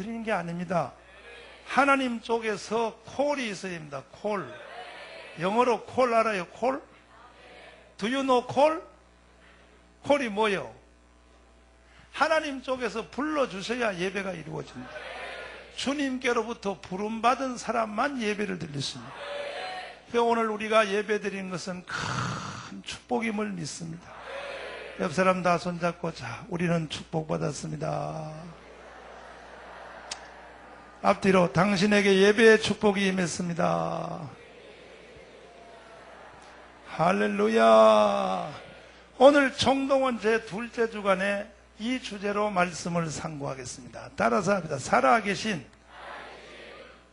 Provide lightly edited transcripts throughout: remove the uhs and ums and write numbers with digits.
드리는 게 아닙니다. 하나님 쪽에서 콜이 있어야 합니다. 콜. 영어로 콜 알아요? 콜? Do you know 콜? 콜이 뭐예요? 하나님 쪽에서 불러주셔야 예배가 이루어집니다. 주님께로부터 부름받은 사람만 예배를 드렸습니다. 오늘 우리가 예배 드리는 것은 큰 축복임을 믿습니다. 옆 사람 다 손잡고, 자, 우리는 축복받았습니다. 앞뒤로 당신에게 예배의 축복이 임했습니다. 할렐루야. 오늘 총동원 제 둘째 주간에 이 주제로 말씀을 상고하겠습니다. 따라서 합니다. 살아계신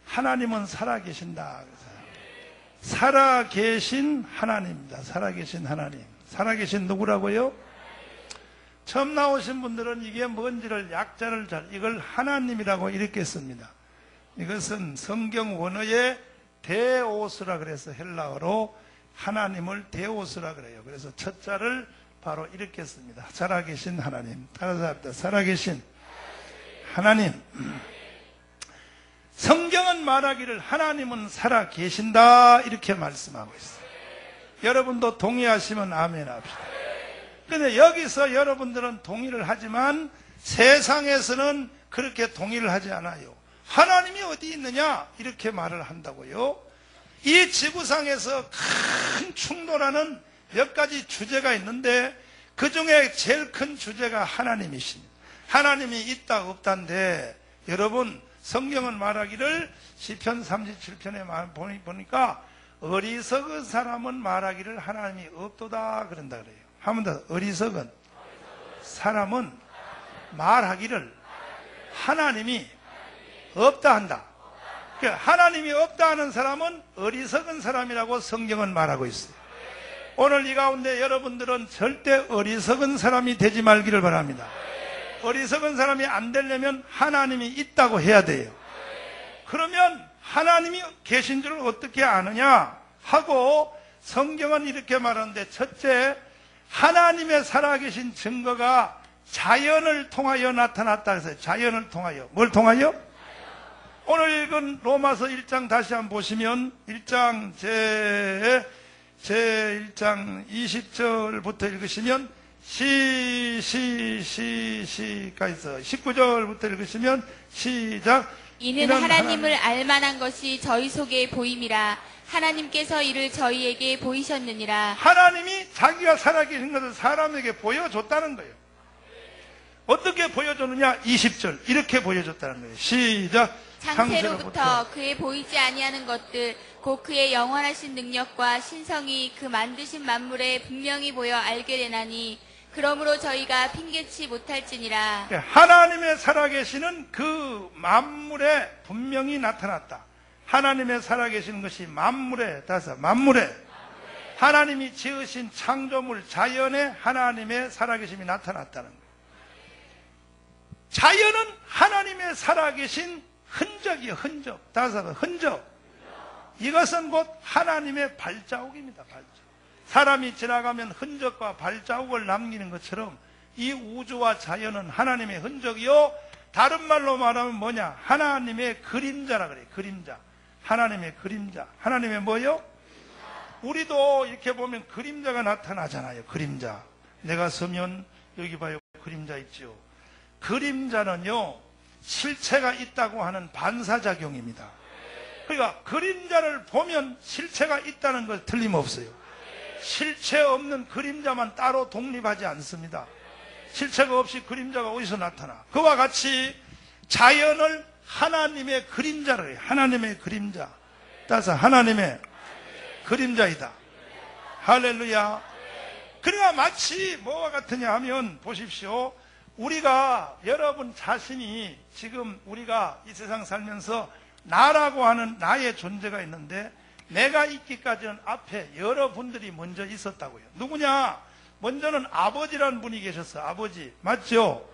하나님은 살아계신다. 살아계신 하나님입니다. 살아계신 하나님. 살아계신 누구라고요? 처음 나오신 분들은 이게 뭔지를 약자를 이걸 하나님이라고 읽겠습니다. 이것은 성경 원어의 데오스라 그래서 헬라어로 하나님을 데오스라 그래요. 그래서 첫 자를 바로 읽겠습니다. 살아계신 하나님. 따라서 합니다. 살아계신 하나님. 성경은 말하기를 하나님은 살아계신다 이렇게 말씀하고 있어요. 여러분도 동의하시면 아멘 합시다. 근데 여기서 여러분들은 동의를 하지만 세상에서는 그렇게 동의를 하지 않아요. 하나님이 어디 있느냐 이렇게 말을 한다고요. 이 지구상에서 큰 충돌하는 몇 가지 주제가 있는데 그 중에 제일 큰 주제가 하나님이십니다. 하나님이 있다 없다인데 여러분 성경은 말하기를 시편 37편에 보니까 어리석은 사람은 말하기를 하나님이 없도다 그런다 그래요. 한 번 더, 어리석은 사람은 말하기를 하나님이 없다 한다. 그러니까 하나님이 없다 하는 사람은 어리석은 사람이라고 성경은 말하고 있어요. 오늘 이 가운데 여러분들은 절대 어리석은 사람이 되지 말기를 바랍니다. 어리석은 사람이 안 되려면 하나님이 있다고 해야 돼요. 그러면 하나님이 계신 줄 어떻게 아느냐 하고 성경은 이렇게 말하는데 첫째, 하나님의 살아계신 증거가 자연을 통하여 나타났다 해서 자연을 통하여 뭘 통하여? 오늘 읽은 로마서 1장 다시 한번 보시면 1장 제 1장 20절부터 읽으시면 시까지 있어. 19절부터 읽으시면 시작. 이는 하나님을 알만한 것이 저희 속에 보임이라. 하나님께서 이를 저희에게 보이셨느니라. 하나님이 자기가 살아계신 것을 사람에게 보여줬다는 거예요. 어떻게 보여줬느냐? 20절 이렇게 보여줬다는 거예요. 시작. 창세로부터 그의 보이지 아니하는 것들 곧 그의 영원하신 능력과 신성이 그 만드신 만물에 분명히 보여 알게 되나니 그러므로 저희가 핑계치 못할지니라. 하나님의 살아계시는 그 만물에 분명히 나타났다. 하나님의 살아계시는 것이 만물에 하나님이 지으신 창조물 자연에 하나님의 살아계심이 나타났다는 거예요. 자연은 하나님의 살아계신 흔적이요. 흔적. 흔적. 이것은 곧 하나님의 발자국입니다. 발자국. 사람이 지나가면 흔적과 발자국을 남기는 것처럼 이 우주와 자연은 하나님의 흔적이요. 다른 말로 말하면 뭐냐? 하나님의 그림자라 그래요. 그림자. 하나님의 그림자. 하나님의 뭐요? 우리도 이렇게 보면 그림자가 나타나잖아요. 그림자. 내가 서면 여기 봐요. 그림자 있죠. 그림자는요. 실체가 있다고 하는 반사작용입니다. 그러니까 그림자를 보면 실체가 있다는 것 틀림없어요. 실체 없는 그림자만 따로 독립하지 않습니다. 실체가 없이 그림자가 어디서 나타나? 그와 같이 자연을 하나님의 그림자를 해요. 하나님의 그림자. 따라서 하나님의 그림자이다. 할렐루야. 그러니까 마치 뭐와 같으냐 하면 보십시오. 우리가 여러분 자신이 지금 우리가 이 세상 살면서 나라고 하는 나의 존재가 있는데 내가 있기까지는 앞에 여러분들이 먼저 있었다고요. 누구냐? 먼저는 아버지라는 분이 계셨어. 아버지. 맞죠?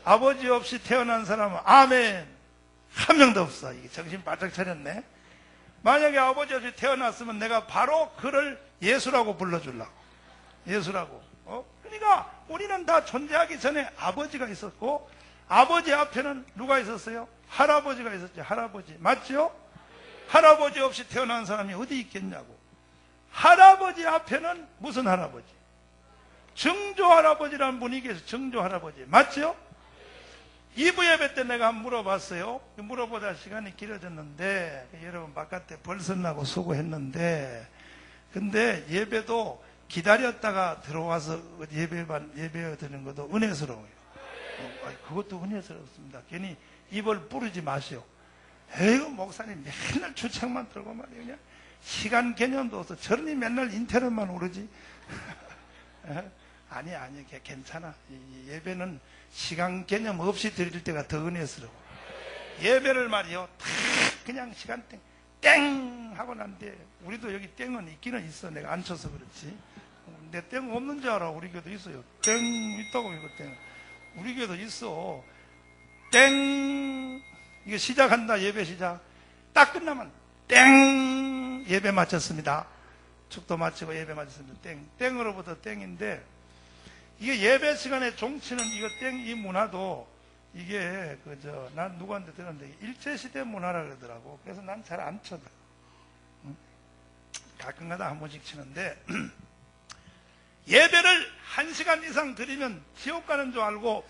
아버지 없이 태어난 사람은 아멘. 한 명도 없어. 이게 정신 바짝 차렸네. 만약에 아버지 없이 태어났으면 내가 바로 그를 예수라고 불러주려고. 예수라고. 그러니까 우리는 다 존재하기 전에 아버지가 있었고 아버지 앞에는 누가 있었어요? 할아버지가 있었지. 할아버지 맞죠? 할아버지 없이 태어난 사람이 어디 있겠냐고. 할아버지 앞에는 무슨 할아버지? 정조 할아버지라는 분이 계세요. 정조 할아버지 맞죠? 2부 예배 때 내가 한번 물어봤어요. 물어보다 시간이 길어졌는데 여러분 바깥에 벌선나고 수고했는데 근데 예배도 기다렸다가 들어와서 예배 드리는 것도 은혜스러워요. 그것도 은혜스럽습니다. 괜히 입을 부르지 마시오. 에이구 목사님 맨날 주책만 들고 말이에요. 그냥 시간 개념도 없어. 저런이 맨날 인터넷만 오르지. 아니 괜찮아. 이 예배는 시간 개념 없이 드릴 때가 더 은혜스러워. 예배를 말이요 다 그냥 시간 땡 하고 난데 우리도 여기 땡은 있기는 있어. 내가 안 쳐서 그렇지. 내 땡 없는 줄 알아. 우리 교회도 있어요. 땡 있다고 이거 땡. 우리 교회도 있어. 땡 이거 시작한다. 예배 시작 딱 끝나면 땡 예배 마쳤습니다. 축도 마치고 예배 마쳤습니다. 땡으로부터 땡인데 이게 예배 시간에 종치는 이거 땡 이 문화도 이게 난 누구한테 들었는데 일제시대 문화라 그러더라고. 그래서 난 잘 안 쳐다. 가끔가다 한 번씩 치는데 예배를 1시간 이상 드리면 지옥 가는 줄 알고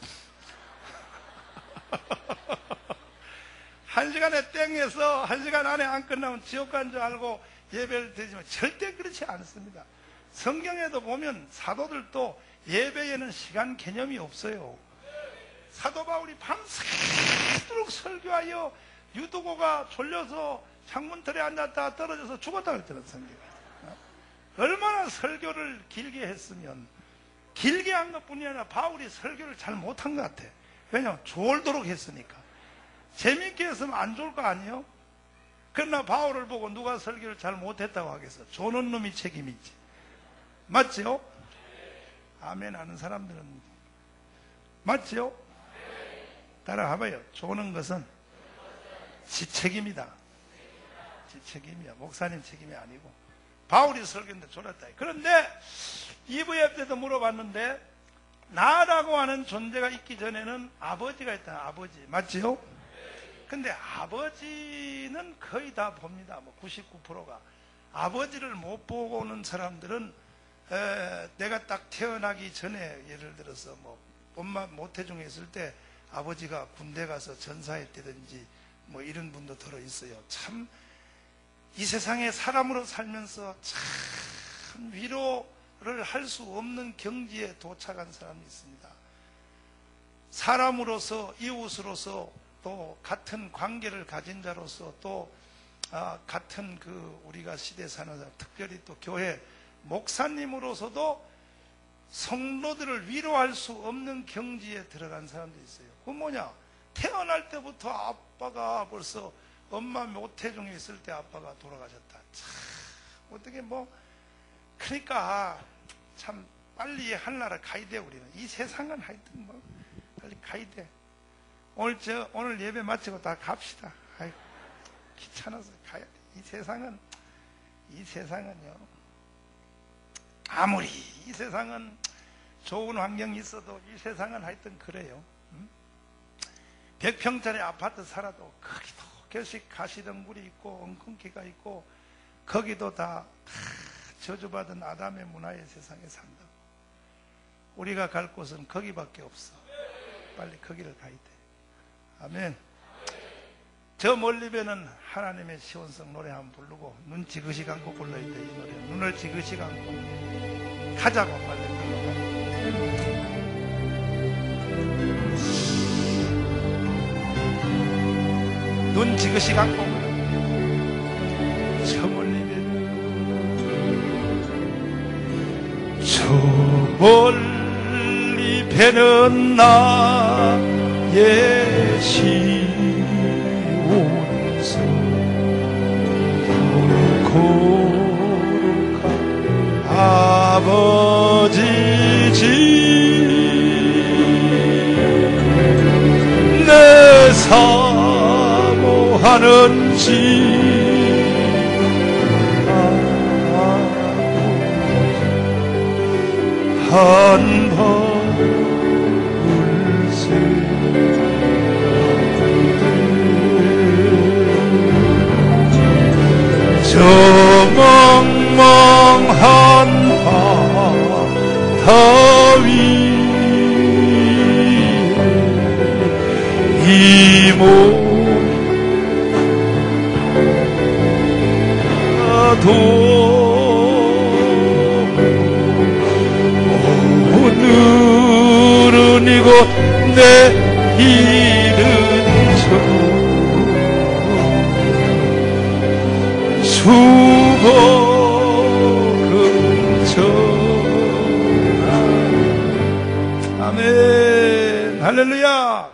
1시간에 땡에서 1시간 안에 안 끝나면 지옥 가는 줄 알고 예배를 드리지만 절대 그렇지 않습니다. 성경에도 보면 사도들도 예배에는 시간 개념이 없어요. 사도 바울이 밤새도록 설교하여 유두고가 졸려서 창문틀에 앉았다 떨어져서 죽었다 그랬잖아요. 성경에. 얼마나 설교를 길게 했으면 길게 한 것뿐이 아니라 바울이 설교를 잘 못한 것 같아. 왜냐하면 졸도록 했으니까. 재밌게 했으면 안 좋을 거 아니에요? 그러나 바울을 보고 누가 설교를 잘 못했다고 하겠어? 조는 놈이 책임이지. 맞죠? 아멘 하는 사람들은 맞죠? 따라가봐요. 조는 것은 지 책임이다. 지 책임이야. 목사님 책임이 아니고. 바울이 설교인데 졸았다. 그런데 2부 예배 때도 물어봤는데 나라고 하는 존재가 있기 전에는 아버지가 있다. 아버지 맞지요? 근데 아버지는 거의 다 봅니다. 99%가 아버지를 못 보고 오는 사람들은 내가 딱 태어나기 전에 예를 들어서 엄마 모태중에 있을 때 아버지가 군대 가서 전사했다든지 이런 분도 들어 있어요. 참 이 세상에 사람으로 살면서 참 위로를 할 수 없는 경지에 도착한 사람이 있습니다. 사람으로서 이웃으로서 또 같은 관계를 가진 자로서 또 같은 우리가 시대 사는 사람, 특별히 또 교회 목사님으로서도 성도들을 위로할 수 없는 경지에 들어간 사람도 있어요. 그건 뭐냐? 태어날 때부터 아빠가 벌써 엄마 모태중에 있을 때 아빠가 돌아가셨다. 참 어떻게 그러니까 참 빨리 하늘나라 가야 돼. 우리는 이 세상은 하여튼 빨리 가야 돼. 오늘 예배 마치고 다 갑시다. 아이고, 귀찮아서 가야 돼. 이 세상은요. 아무리 이 세상은 좋은 환경이 있어도 이 세상은 하여튼 그래요. 100평짜리 아파트 살아도 거기도 결식 가시덤불이 있고 엉겅퀴가 있고 거기도 다 저주받은 아담의 문화의 세상에 산다고. 우리가 갈 곳은 거기밖에 없어. 빨리 거기를 가야 돼. 아멘. 저 멀리 뵈는 하나님의 시온성 노래 한번 부르고 눈 지그시 감고 불러야 돼. 이 노래 눈을 지그시 감고 가자고 빨리 불러가자. 눈 지그시 감고 저 멀리 뵈는 뵈는 나의 시온성 거룩한 아버지지 내 사모하는지 한번 울세 저 멍멍한 바다 위에 이모 도 오늘은 이곳 내일은 저 수복은 전하. 아멘. 할렐루야.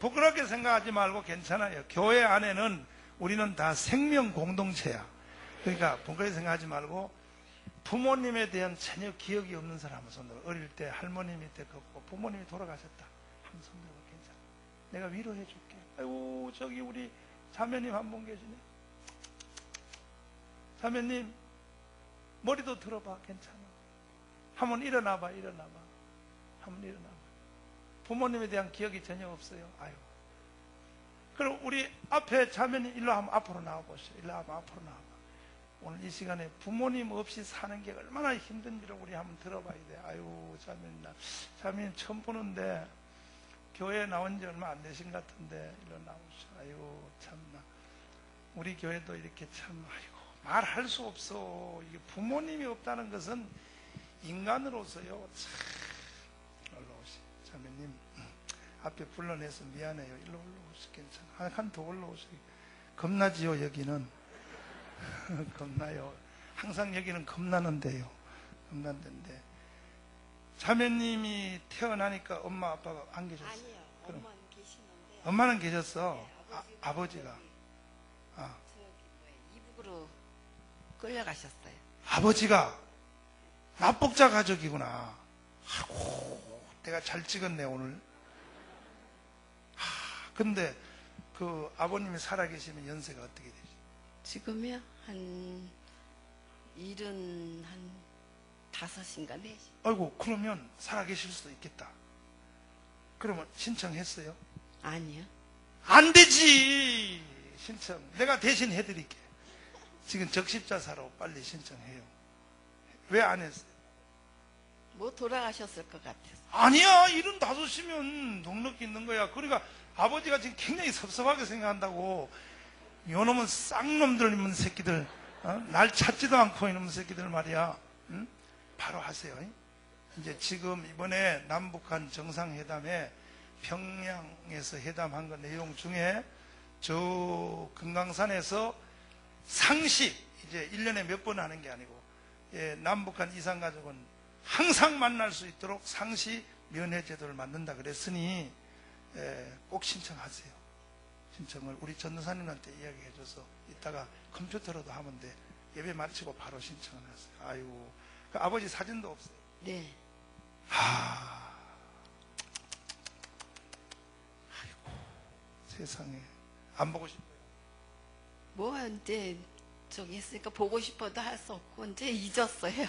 부끄럽게 생각하지 말고 괜찮아요. 교회 안에는 우리는 다 생명 공동체야. 그러니까 부끄럽게 생각하지 말고 부모님에 대한 전혀 기억이 없는 사람은 손들어. 어릴 때 할머니 밑에 걷고 부모님이 돌아가셨다. 한번 손들어. 괜찮아. 내가 위로해 줄게. 아이고 저기 우리 자매님 한 분 계시네. 자매님 머리도 들어봐. 괜찮아. 한번 일어나봐. 한번 일어나봐. 부모님에 대한 기억이 전혀 없어요. 아유. 그럼 우리 앞에 자매님 일로 한번 앞으로 나와보시오. 일로 한번 앞으로 나와봐. 오늘 이 시간에 부모님 없이 사는 게 얼마나 힘든지를 우리 한번 들어봐야 돼. 아유, 자매님 처음 보는데 교회에 나온 지 얼마 안 되신 것 같은데 일로 나오시오. 아유, 참나. 우리 교회도 이렇게 참, 아이고, 말할 수 없어. 이게 부모님이 없다는 것은 인간으로서요. 참, 올라오시. 자매님, 앞에 불러내서 미안해요. 일로 올라오시. 괜찮아. 한 더 올라오시. 겁나지요, 여기는. 겁나요. 항상 여기는 겁나는데요. 겁난데. 자매님이 태어나니까 엄마 아빠가 안 계셨어요? 아니요. 엄마는 계시는데. 엄마는 계셨어. 네, 아버지가. 아. 이북으로 끌려가셨어요. 아버지가 납북자 가족이구나. 아이고, 내가 잘 찍었네 오늘. 근데 그 아버님이 살아계시면 연세가 어떻게 되죠? 지금이요? 한 75인가 4. 아이고, 그러면 살아계실 수도 있겠다. 그러면 신청했어요? 아니요. 안 되지. 신청 내가 대신 해드릴게. 지금 적십자사로 빨리 신청해요. 왜 안 했어요? 뭐 돌아가셨을 것 같아서. 아니야, 75이면 넉넉히 있는 거야. 그러니까 아버지가 지금 굉장히 섭섭하게 생각한다고. 요놈은 쌍놈들 있는 새끼들, 날 찾지도 않고 이놈 새끼들 말이야. 응? 바로 하세요. 이제 지금 이번에 남북한 정상회담에 평양에서 회담한 거 내용 중에 저 금강산에서 상시, 이제 1년에 몇 번 하는 게 아니고, 예, 남북한 이산가족은 항상 만날 수 있도록 상시 면회 제도를 만든다 그랬으니, 예, 꼭 신청하세요. 신청을 우리 전도사님한테 이야기해줘서 이따가 컴퓨터로도 하면 돼. 예배 마치고 바로 신청을 했어요. 아이고, 그 아버지 사진도 없어요. 네. 아이고, 세상에. 안 보고 싶어요. 뭐 이제 저기 했으니까 보고 싶어도 할 수 없고 이제 잊었어요.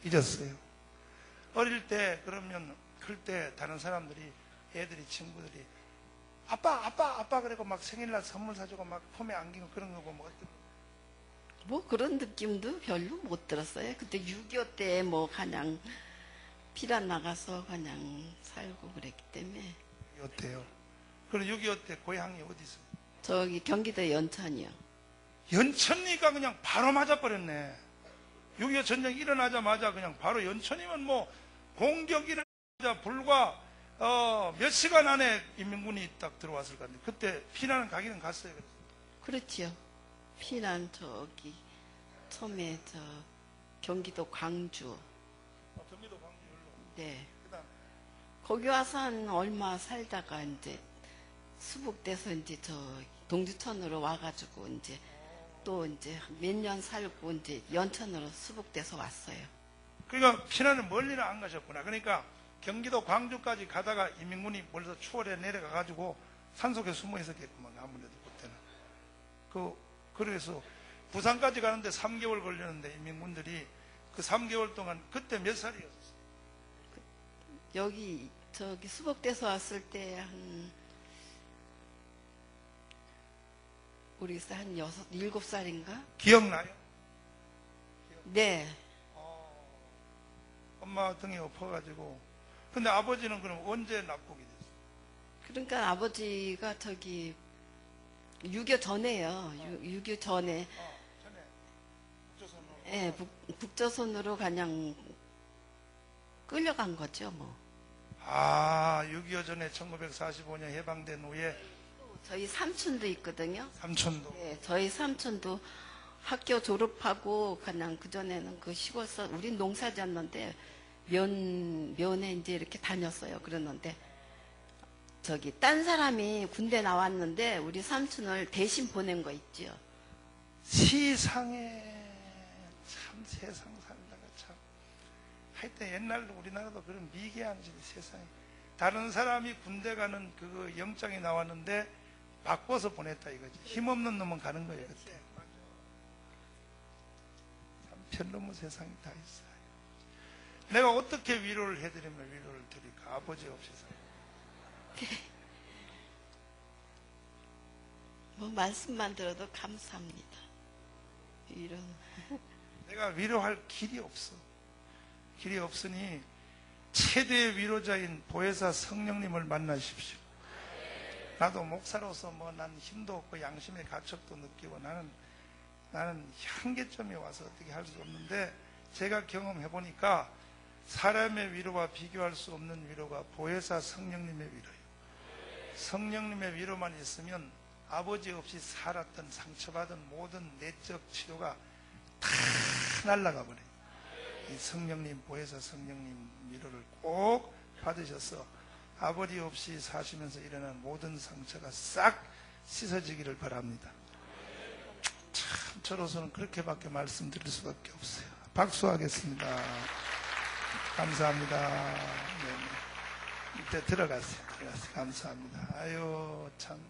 잊었어요. 어릴 때 그러면 클 때 다른 사람들이, 애들이, 친구들이 아빠 그러고 막 생일날 선물 사주고 막 폼에 안기고 그런 거 보면 어때? 뭐 그런 느낌도 별로 못 들었어요. 그때 6.25 때 뭐 그냥 피란 나가서 그냥 살고 그랬기 때문에. 어때요? 그럼 6.25 때 고향이 어디서? 저기 경기도 연천이요. 연천이가 그냥 바로 맞아버렸네. 6.25 전쟁 일어나자마자 그냥 바로 연천이면 뭐 공격 일어나자 불과 몇 시간 안에 인민군이 딱 들어왔을 건데 그때 피난은 가기는 갔어요. 그렇지요. 피난 저기 처음에 저 경기도 광주. 경기도 광주 열로. 네. 그다음 거기 와서 한 얼마 살다가 이제 수복돼서 이제 저 동두천으로 와가지고 이제 또 이제 몇 년 살고 이제 연천으로 수복돼서 왔어요. 그러니까 피난은 멀리는 안 가셨구나. 그러니까 경기도 광주까지 가다가 인민군이 멀리서 추월해 내려가 가지고 산속에 숨어 있었겠구만. 아무래도 그때는. 그래서 부산까지 가는데 3개월 걸렸는데 인민군들이 그 3개월 동안 그때 몇 살이었어요? 여기 저기 수복돼서 왔을 때 한 우리 한 7살인가? 기억나요? 네. 엄마 등에 엎어가지고. 근데 아버지는 그럼 언제 납북이 됐어요? 그러니까 아버지가 저기 6.25 전에요. 6.25 전에. 전에 북조선으로. 예, 북조선으로 그냥 끌려간 거죠, 뭐. 6.25 전에 1945년 해방된 후에 저희 삼촌도 있거든요. 삼촌도. 네, 저희 삼촌도 학교 졸업하고 그냥 그전에는 그 시골서, 우린 농사졌는데 면에 이제 이렇게 다녔어요. 그러는데 저기 딴 사람이 군대 나왔는데 우리 삼촌을 대신 보낸 거 있죠. 세상에 참 세상 살다가 참 하여튼 옛날 우리나라도 그런 미개한 세상에 다른 사람이 군대 가는 그 영장이 나왔는데 바꿔서 보냈다 이거지. 힘없는 놈은 가는 거예요 그때. 참 별놈의 세상이 다 있어요. 내가 어떻게 위로를 해드리면 위로를 드릴까? 아버지 없이 살아. 뭐 말씀만 들어도 감사합니다. 이런. 내가 위로할 길이 없어. 길이 없으니 최대의 위로자인 보혜사 성령님을 만나십시오. 나도 목사로서 뭐 난 힘도 없고 양심의 가책도 느끼고 나는 한계점에 와서 어떻게 할 수 없는데 제가 경험해 보니까 사람의 위로와 비교할 수 없는 위로가 보혜사 성령님의 위로예요. 성령님의 위로만 있으면 아버지 없이 살았던 상처받은 모든 내적 치료가 다 날아가 버려요. 이 성령님, 보혜사 성령님 위로를 꼭 받으셔서 아버지 없이 사시면서 일어난 모든 상처가 싹 씻어지기를 바랍니다. 참 저로서는 그렇게밖에 말씀드릴 수밖에 없어요. 박수하겠습니다. 감사합니다. 네. 이제 들어가세요. 감사합니다. 아유 참.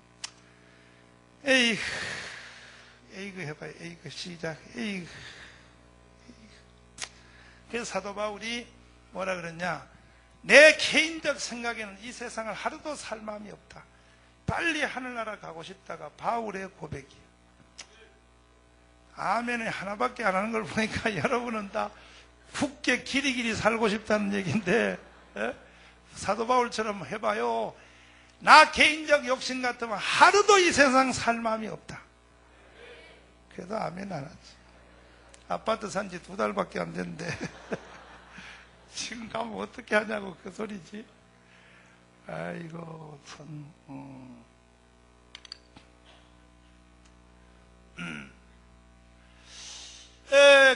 에이그 해봐요. 에이그 시작. 에이그. 그래서 사도 바울이 뭐라 그랬냐? 내 개인적 생각에는 이 세상을 하루도 살 마음이 없다. 빨리 하늘나라 가고 싶다가 바울의 고백이에요. 아멘이 하나밖에 안 하는 걸 보니까 여러분은 다 굳게 길이길이 살고 싶다는 얘기인데 사도 바울처럼 해봐요. 나 개인적 욕심 같으면 하루도 이 세상 살 마음이 없다. 그래도 아멘 안 하지. 아파트 산지 2달밖에 안 됐는데 지금 가면 어떻게 하냐고 그 소리지. 아이고 참.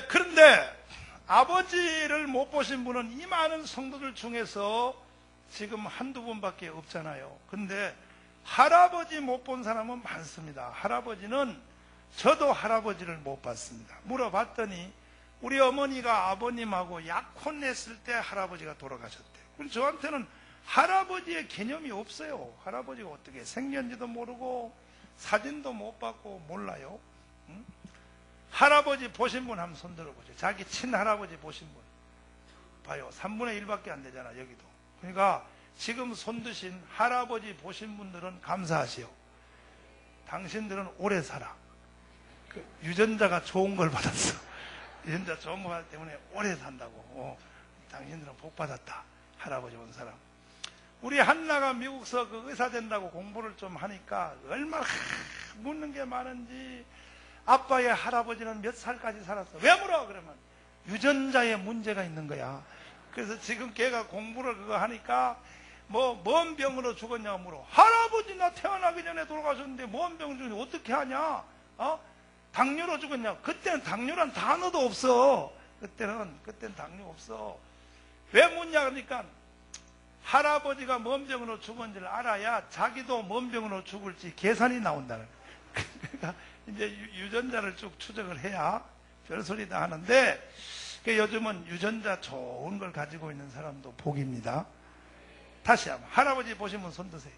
그런데 아버지를 못 보신 분은 이 많은 성도들 중에서 지금 한두 분밖에 없잖아요. 근데 할아버지 못 본 사람은 많습니다. 할아버지는 저도 할아버지를 못 봤습니다. 물어봤더니 우리 어머니가 아버님하고 약혼했을 때 할아버지가 돌아가셨대요. 그래서 저한테는 할아버지의 개념이 없어요. 할아버지가 어떻게 생년지도 모르고 사진도 못 받고 몰라요. 응? 할아버지 보신 분 한번 손 들어보죠. 자기 친할아버지 보신 분 봐요. 3분의 1밖에 안 되잖아 여기도. 그러니까 지금 손 드신 할아버지 보신 분들은 감사하시오. 당신들은 오래 살아. 그 유전자가 좋은 걸 받았어. 유전자 좋은 거 때문에 오래 산다고. 당신들은 복 받았다. 할아버지 온 사람. 우리 한나가 미국서 그 의사 된다고 공부를 좀 하니까 얼마나 묻는 게 많은지. 아빠의 할아버지는 몇 살까지 살았어? 왜 물어? 그러면 유전자에 문제가 있는 거야. 그래서 지금 걔가 공부를 그거 하니까 뭔 병으로 죽었냐고 물어. 할아버지 나 태어나기 전에 돌아가셨는데 뭔 병 죽었는데 어떻게 하냐? 당뇨로 죽었냐? 그때는 당뇨란 단어도 없어. 그때는 당뇨 없어. 왜 묻냐 그러니까 할아버지가 뭔 병으로 죽었는지를 알아야 자기도 뭔 병으로 죽을지 계산이 나온다는 거야. 그러니까 이제 유전자를 쭉 추적을 해야 별소리 다 하는데 요즘은 유전자 좋은 걸 가지고 있는 사람도 복입니다. 다시 한번 할아버지 보시면 손 드세요.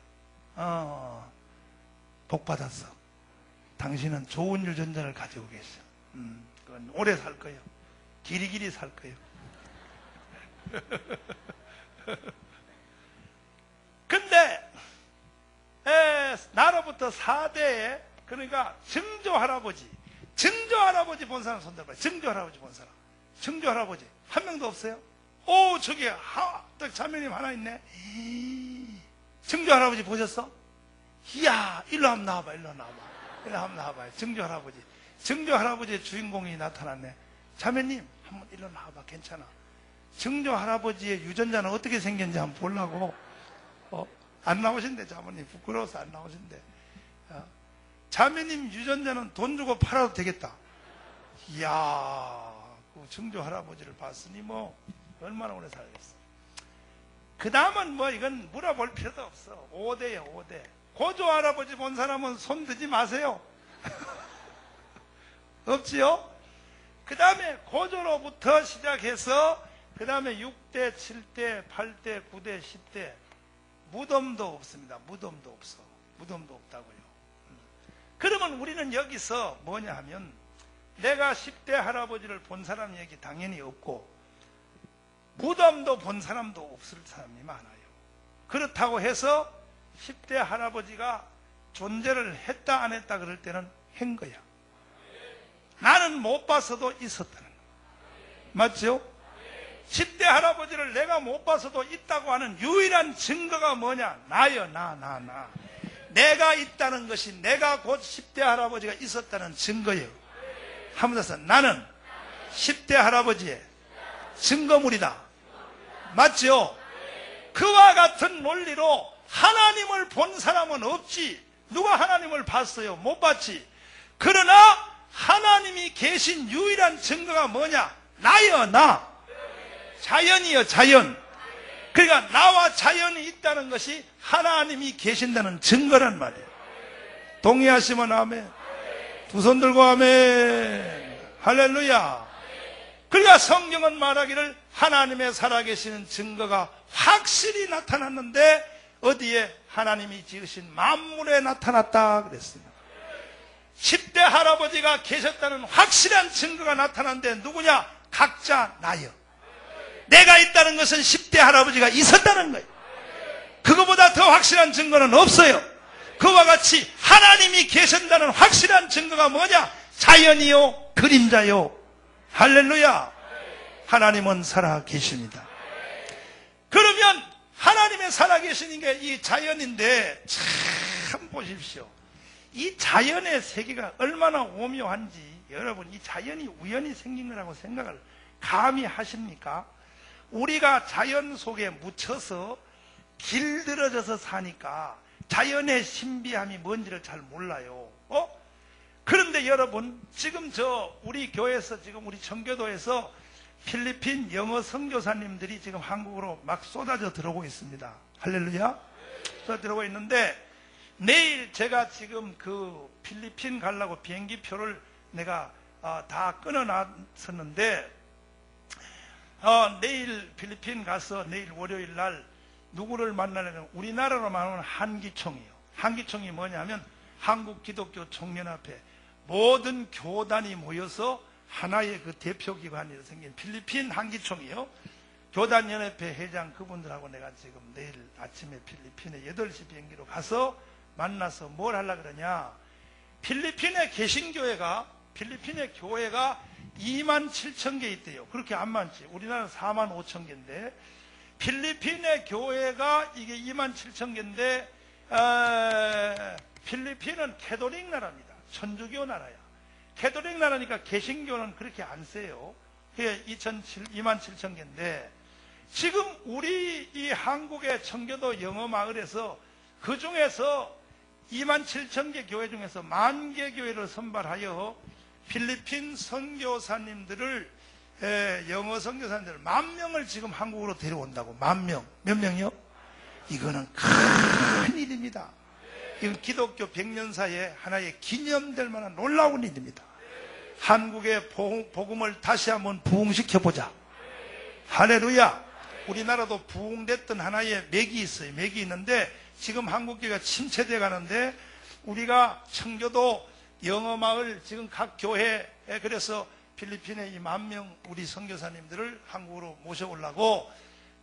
복 받았어. 당신은 좋은 유전자를 가지고 계셔. 그건 오래 살 거예요. 길이길이 살 거예요. 근데 나로부터 4대에 그러니까 증조 할아버지 본 사람 손 들어봐요. 증조 할아버지 본 사람. 증조 할아버지 한 명도 없어요? 오, 저기 딱 자매님 하나 있네. 증조 할아버지 보셨어? 이야, 일로 한번 나와봐. 일로 한번 나와봐요. 증조 할아버지. 증조 할아버지의 주인공이 나타났네. 자매님 한번 일로 나와봐. 괜찮아. 증조 할아버지의 유전자는 어떻게 생겼는지 한번 보려고. 안 나오신대. 자매님 부끄러워서 안 나오신대. 자매님 유전자는 돈 주고 팔아도 되겠다. 이야, 그 증조 할아버지를 봤으니 뭐 얼마나 오래 살겠어. 그 다음은 뭐 이건 물어볼 필요도 없어. 5대예요 5대. 고조 할아버지 본 사람은 손 드지 마세요. 없지요? 그 다음에 고조로부터 시작해서 그 다음에 6대, 7대, 8대, 9대, 10대 무덤도 없습니다. 무덤도 없어. 무덤도 없다고요. 그러면 우리는 여기서 뭐냐 하면 내가 10대 할아버지를 본 사람 얘기 당연히 없고 무덤도 본 사람도 없을 사람이 많아요. 그렇다고 해서 10대 할아버지가 존재를 했다 안 했다 그럴 때는 한 거야. 나는 못 봤어도 있었다는 거. 맞죠? 10대 할아버지를 내가 못 봤어도 있다고 하는 유일한 증거가 뭐냐? 나요. 나. 내가 있다는 것이 내가 곧 10대 할아버지가 있었다는 증거예요. 한번 더 나는 10대 할아버지의 증거물이다. 맞죠? 그와 같은 논리로 하나님을 본 사람은 없지. 누가 하나님을 봤어요? 못 봤지. 그러나 하나님이 계신 유일한 증거가 뭐냐? 나요, 나. 자연이요, 자연. 그러니까 나와 자연이 있다는 것이 하나님이 계신다는 증거란 말이에요. 동의하시면 아멘. 두 손 들고 아멘. 할렐루야. 그러니까 성경은 말하기를 하나님의 살아계시는 증거가 확실히 나타났는데 어디에? 하나님이 지으신 만물에 나타났다 그랬습니다. 10대 할아버지가 계셨다는 확실한 증거가 나타났는데 누구냐? 각자 나요. 내가 있다는 것은 10대 할아버지가 있었다는 거예요. 그거보다 더 확실한 증거는 없어요. 그와 같이 하나님이 계신다는 확실한 증거가 뭐냐? 자연이요, 그림자요. 할렐루야. 하나님은 살아 계십니다. 그러면 하나님의 살아 계시는 게 이 자연인데 참 보십시오. 이 자연의 세계가 얼마나 오묘한지 여러분 이 자연이 우연히 생긴 거라고 생각을 감히 하십니까? 우리가 자연 속에 묻혀서 길들어져서 사니까 자연의 신비함이 뭔지를 잘 몰라요. 그런데 여러분 지금 우리 교회에서 지금 우리 청교도에서 필리핀 영어 선교사님들이 지금 한국으로 막 쏟아져 들어오고 있습니다. 할렐루야. 쏟아져 들어오고 있는데 내일 제가 지금 그 필리핀 가려고 비행기 표를 내가 다 끊어놨었는데 내일 필리핀 가서 내일 월요일 날 누구를 만나려면 우리나라로 말하면 한기총이요. 한기총이 뭐냐면 한국 기독교 총연합회 모든 교단이 모여서 하나의 그 대표기관으로 생긴 필리핀 한기총이요. 교단연합회 회장 그분들하고 내가 지금 내일 아침에 필리핀에 8시 비행기로 가서 만나서 뭘 하려고 그러냐. 필리핀의 개신교회가 필리핀의 교회가 27,000개 있대요. 그렇게 안 많지. 우리나라는 45,000개인데 필리핀의 교회가 이게 27,000개인데 필리핀은 캐톨릭 나라입니다. 천주교 나라야. 캐톨릭 나라니까 개신교는 그렇게 안 세요. 그게 27,000개인데 지금 우리 이 한국의 청교도 영어마을에서 그 중에서 27,000개 교회 중에서 10,000개 교회를 선발하여 필리핀 선교사님들을 영어 선교사님들 10,000명을 지금 한국으로 데려온다고. 10,000명. 몇 명이요? 이거는 큰 일입니다. 이건 기독교 100년사에 하나의 기념될 만한 놀라운 일입니다. 한국의 복음을 다시 한번 부흥시켜보자. 할렐루야. 우리나라도 부흥됐던 하나의 맥이 있어요. 맥이 있는데 지금 한국교회가 침체돼 가는데 우리가 청교도 영어마을 지금 각 교회에 그래서 필리핀의 이 10,000명 우리 선교사님들을 한국으로 모셔오려고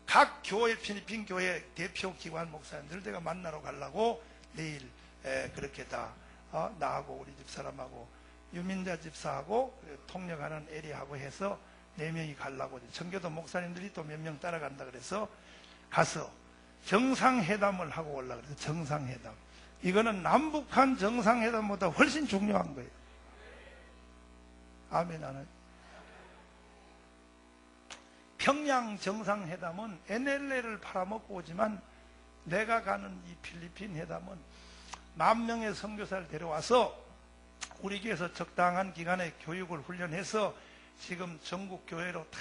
각 교회 필리핀 교회 대표 기관 목사님들 내가 만나러 가려고 내일 그렇게 다 나하고 우리 집사람하고 유민자 집사하고 통역하는 에리하고 해서 4명이 가려고 청교도 목사님들이 또 몇 명 따라간다 그래서 가서 정상회담을 하고 올라 그래서 정상회담. 이거는 남북한 정상회담보다 훨씬 중요한 거예요. 아멘. 하는 평양 정상회담은 NLL을 팔아먹고 오지만 내가 가는 이 필리핀 회담은 10,000명의 선교사를 데려와서 우리 교회에서 적당한 기간에 교육을 훈련해서 지금 전국 교회로 다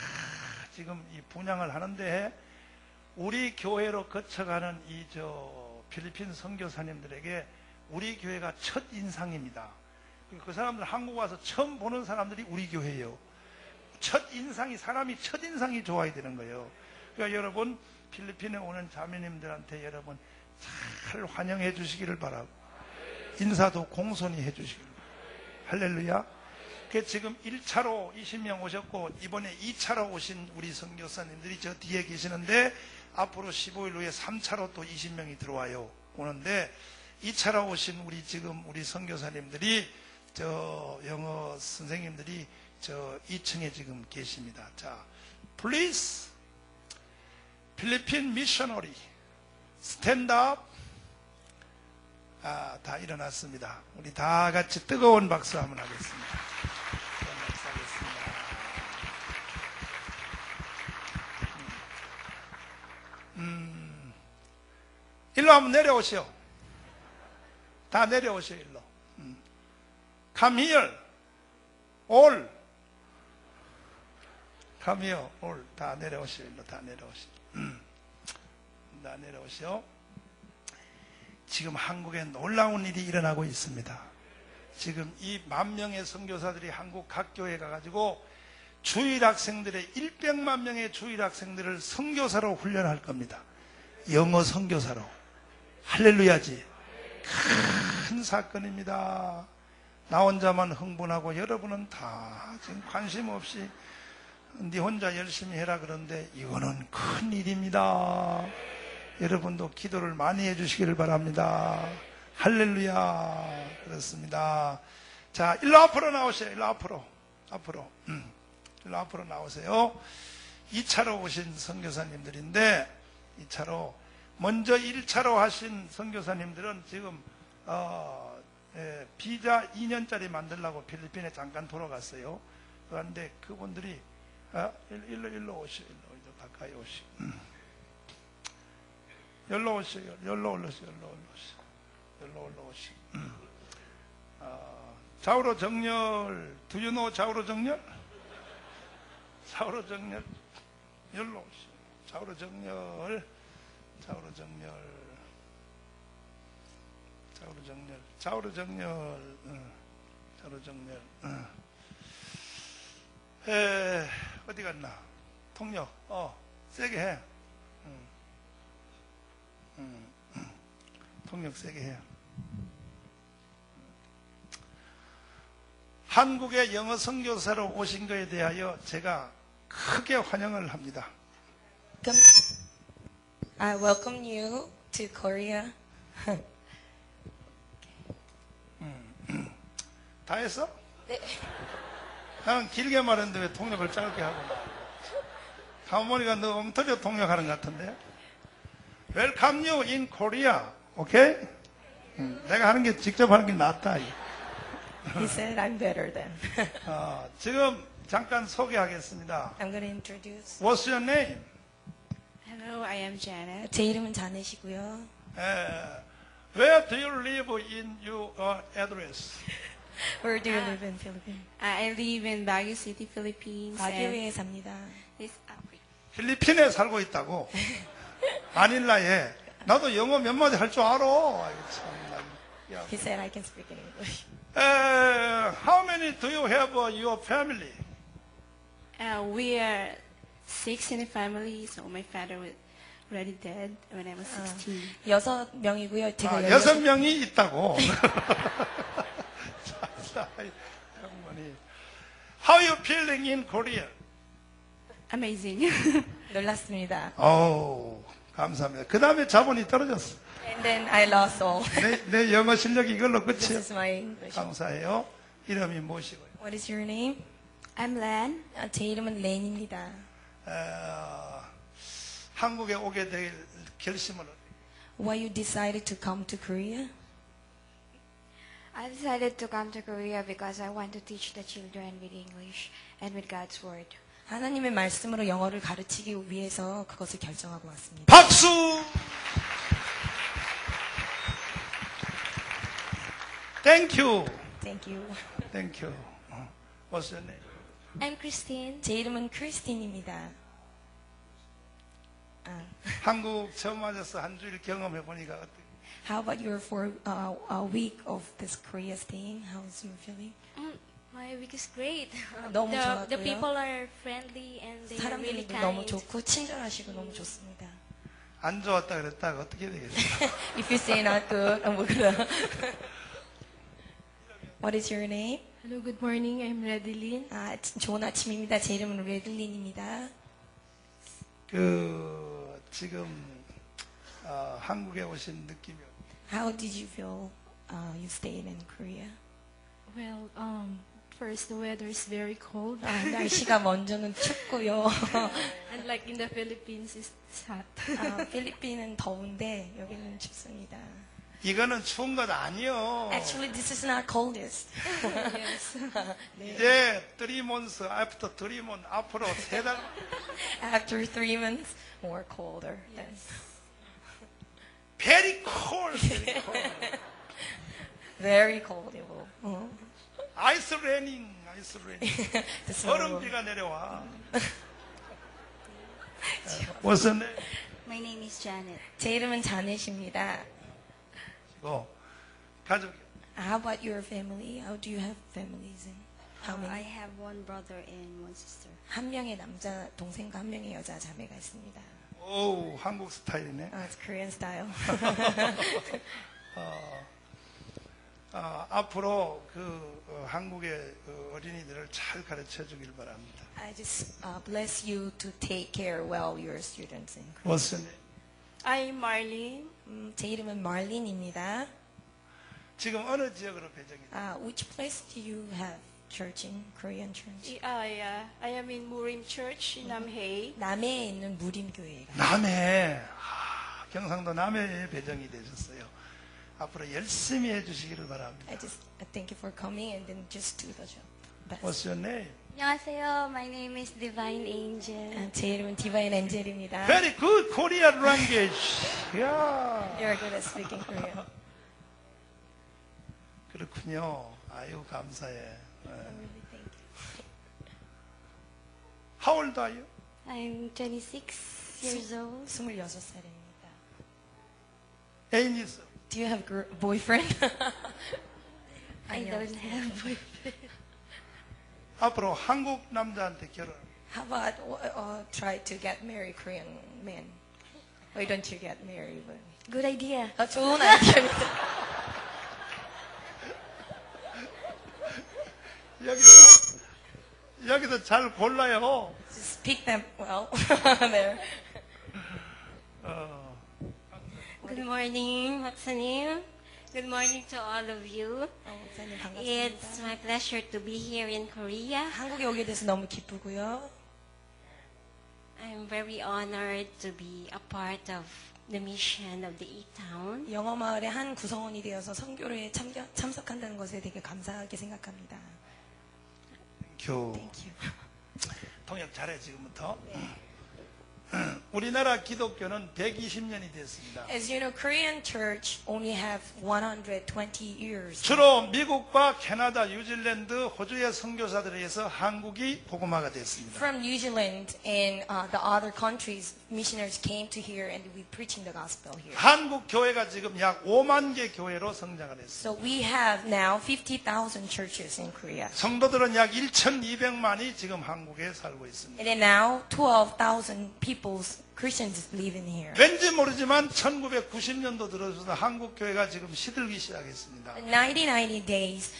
지금 이 분양을 하는데 우리 교회로 거쳐가는 이 필리핀 선교사님들에게 우리 교회가 첫 인상입니다. 그 사람들 한국 와서 처음 보는 사람들이 우리 교회예요. 첫 인상이 사람이 첫 인상이 좋아야 되는 거예요. 그러니까 여러분 필리핀에 오는 자매님들한테 여러분 잘 환영해 주시기를 바라고 인사도 공손히 해 주시기를 바라고. 할렐루야. 그 지금 1차로 20명 오셨고 이번에 2차로 오신 우리 선교사님들이 저 뒤에 계시는데 앞으로 15일 후에 3차로 또 20명이 들어와요. 오는데 2차로 오신 우리 지금 우리 선교사님들이 저 영어 선생님들이 저 2층에 지금 계십니다. 자, please 필리핀 미셔너리 스탠드 업. 다 일어났습니다. 우리 다 같이 뜨거운 박수 한번 하겠습니다. 뜨거운 박수 하겠습니다. 일로 한번 내려오시오. 다 내려오시오, 일로. Come here. all. Come here. all. 다 내려오시오, 일로 다 내려오시오. 다 내려오시오. 지금 한국에 놀라운 일이 일어나고 있습니다. 지금 이 10,000명의 선교사들이 한국 각 교회에 가가지고 주일학생들의 100만 명의 주일학생들을 선교사로 훈련할 겁니다. 영어 선교사로. 할렐루야지. 큰 사건입니다. 나 혼자만 흥분하고 여러분은 다 지금 관심 없이 네 혼자 열심히 해라 그런데 이거는 큰 일입니다. 여러분도 기도를 많이 해주시기를 바랍니다. 할렐루야. 그렇습니다. 자, 일로 앞으로 나오세요. 일로 앞으로. 일로 앞으로 나오세요. 2차로 오신 선교사님들인데 2차로 먼저 1차로 하신 선교사님들은 지금 비자 2년짜리 만들려고 필리핀에 잠깐 돌아갔어요. 그런데 그분들이 일로 오시오. 일로 가까이 오시오. 열로 오시오. 열로 올라오시오. 열로 올라오시오. 좌우로 정렬. Do you know 좌우로 정렬? 좌우로 정렬. 열로 오시오. 좌우로 정렬. 좌우로 정렬. 좌우로 정렬. 좌우로 정렬. 좌우로 정렬. 어디 갔나? 통역. 세게 해. 통역 세게 해. 한국의 영어 선교사로 오신 것에 대하여 제가 크게 환영을 합니다. I welcome you to Korea. 다 했어? 네. 나는 길게 말했는데 왜 통역을 짧게 하고. 가모니가 너 엉터리로 통역하는 것 같은데. Welcome you in Korea. 오케이? 내가 하는 게 직접 하는 게 낫다. He said I'm better than. 지금 잠깐 소개하겠습니다. I'm going to introduce. What's your name? Hello, I am Janet. 제 이름은 자넷이고요. Where do you live in your address? Where do you live in Philippines? I live in Baguio City, Philippines. 바교에 삽니다. This Africa. 필리핀에 살고 있다고. 마닐라에. 나도 영어 몇 마디 할 줄 알아. 아이고, 참. He said I can speak in English. How many do you have your family? We are 6 in a family, so my father was already dead when I was 16. 6명이고요. 제가 6명이 있다고. How are you feeling in Korea? Amazing. 놀랐습니다. 감사합니다. 그 다음에 자본이 떨어졌어. And then I lost all. 내 영어 실력이 이걸로 This 끝이에요. is my English. 감사해요. 이름이 무엇이고요? What is your name? I'm Lan. 제 이름은 렌입니다. 한국에 오게 될 결심을 Why you decided to come to Korea? I decided to come to Korea because I want to teach the children with English and with God's Word. 하나님의 말씀으로 영어를 가르치기 위해서 그것을 결정하고 왔습니다. 박수! Thank you. Thank you. Thank you. What's your name? I'm Christine. 제 이름은 크리스틴입니다. 한국 처음 와서 한 주일 경험해 보니까 어떻게? How about your a week of this Korea staying? How's you feeling? My week is great. 너무 the 좋았고요. people are friendly and they are really 사람들도 너무 kind. 좋고 친절하시고 너무 좋습니다. 안 좋았다 그랬다가 어떻게 되겠어요? If you say not good, I'm gonna. What is your name? Hello, good morning. I'm Redeline. 좋은 아침입니다. 제 이름은 레들린입니다. 지금 한국에 오신 느낌이 How did you feel you stayed in Korea? Well, first the weather is very cold. 날씨가 먼저는 춥고요. And like in the Philippines, it's hot. 필리핀은 더운데 여기는 춥습니다. 이거는 추운 것 아니요. Actually, this is not coldest. Yes. 이제 3 months after 3 months 앞으로 3달 After 3 months, more colder. very cold. Very cold. Very cold. It will. ice raining. The snow will- 얼음비가 내려와. What's your name? My name is Janet. 제 이름은 자넷입니다. 가족 How about your family? How do you have families? And how I many? have one brother and one sister. 한 명의 남자 동생과 한 명의 여자 자매가 있습니다. 오 한국 스타일이네. It's Korean style. 앞으로 한국의 어린이들을 잘 가르쳐 주길 바랍니다. I just bless you to take care well your students in Korea. What's your name? I'm Marlene. 제 이름은 말린입니다. 지금 어느 지역으로 배정이? Which place do you have church in? Korean church? I am in Murim Church in Namhae. 남해에 있는 무림교회가. 남해. 경상도 남해에 배정이 되셨어요. 앞으로 열심히 해주시기를 바랍니다. I just thank you for coming and then just do the job. Best. What's your name? 안녕하세요. My name is Divine Angel. 제 이름은 디바인 엔젤입니다. Very good Korean language. 야. You're good at speaking Korean. 그렇군요. 아유 감사해. Really thank you. How old are you? I'm 26 years old. 26살입니다. 애인 있어? Do you have boyfriend? I don't have boyfriend. 앞으로 한국 남자한테 결혼. How about try to get married Korean man? Why don't you get married? Good idea. 좋은 아이디어입니다. 여기서 잘 골라요. Just pick them well. There. Good morning. What's the name? Good morning to all of you. 목사님 반갑습니다. It's my pleasure to be here in Korea. 한국에 오게 돼서 너무 기쁘고요. I'm very honored to be a part of the mission of the E-Town. 영어 마을의 한 구성원이 되어서 선교에 참석한다는 것에 되게 감사하게 생각합니다. Thank you. 통역 잘해 지금부터. 우리나라 기독교는 120년이 됐습니다. As you know, Korean church only have 120 years. 주로 미국과 캐나다, 뉴질랜드, 호주의 선교사들에 의해서 한국이 복음화가 됐습니다. From New Zealand and the other countries, missionaries came to here and we preaching the gospel here. 한국 교회가 지금 약 5만 개 교회로 성장을 했습니다. So we have now 50,000 churches in Korea. 성도들은 약 1,200만이 지금 한국에 살고 있습니다. And then now 12,000 people, Christians live in here. 왠지 모르지만 1990년도 들어서서 한국 교회가 지금 시들기 시작했습니다. In 1990 days,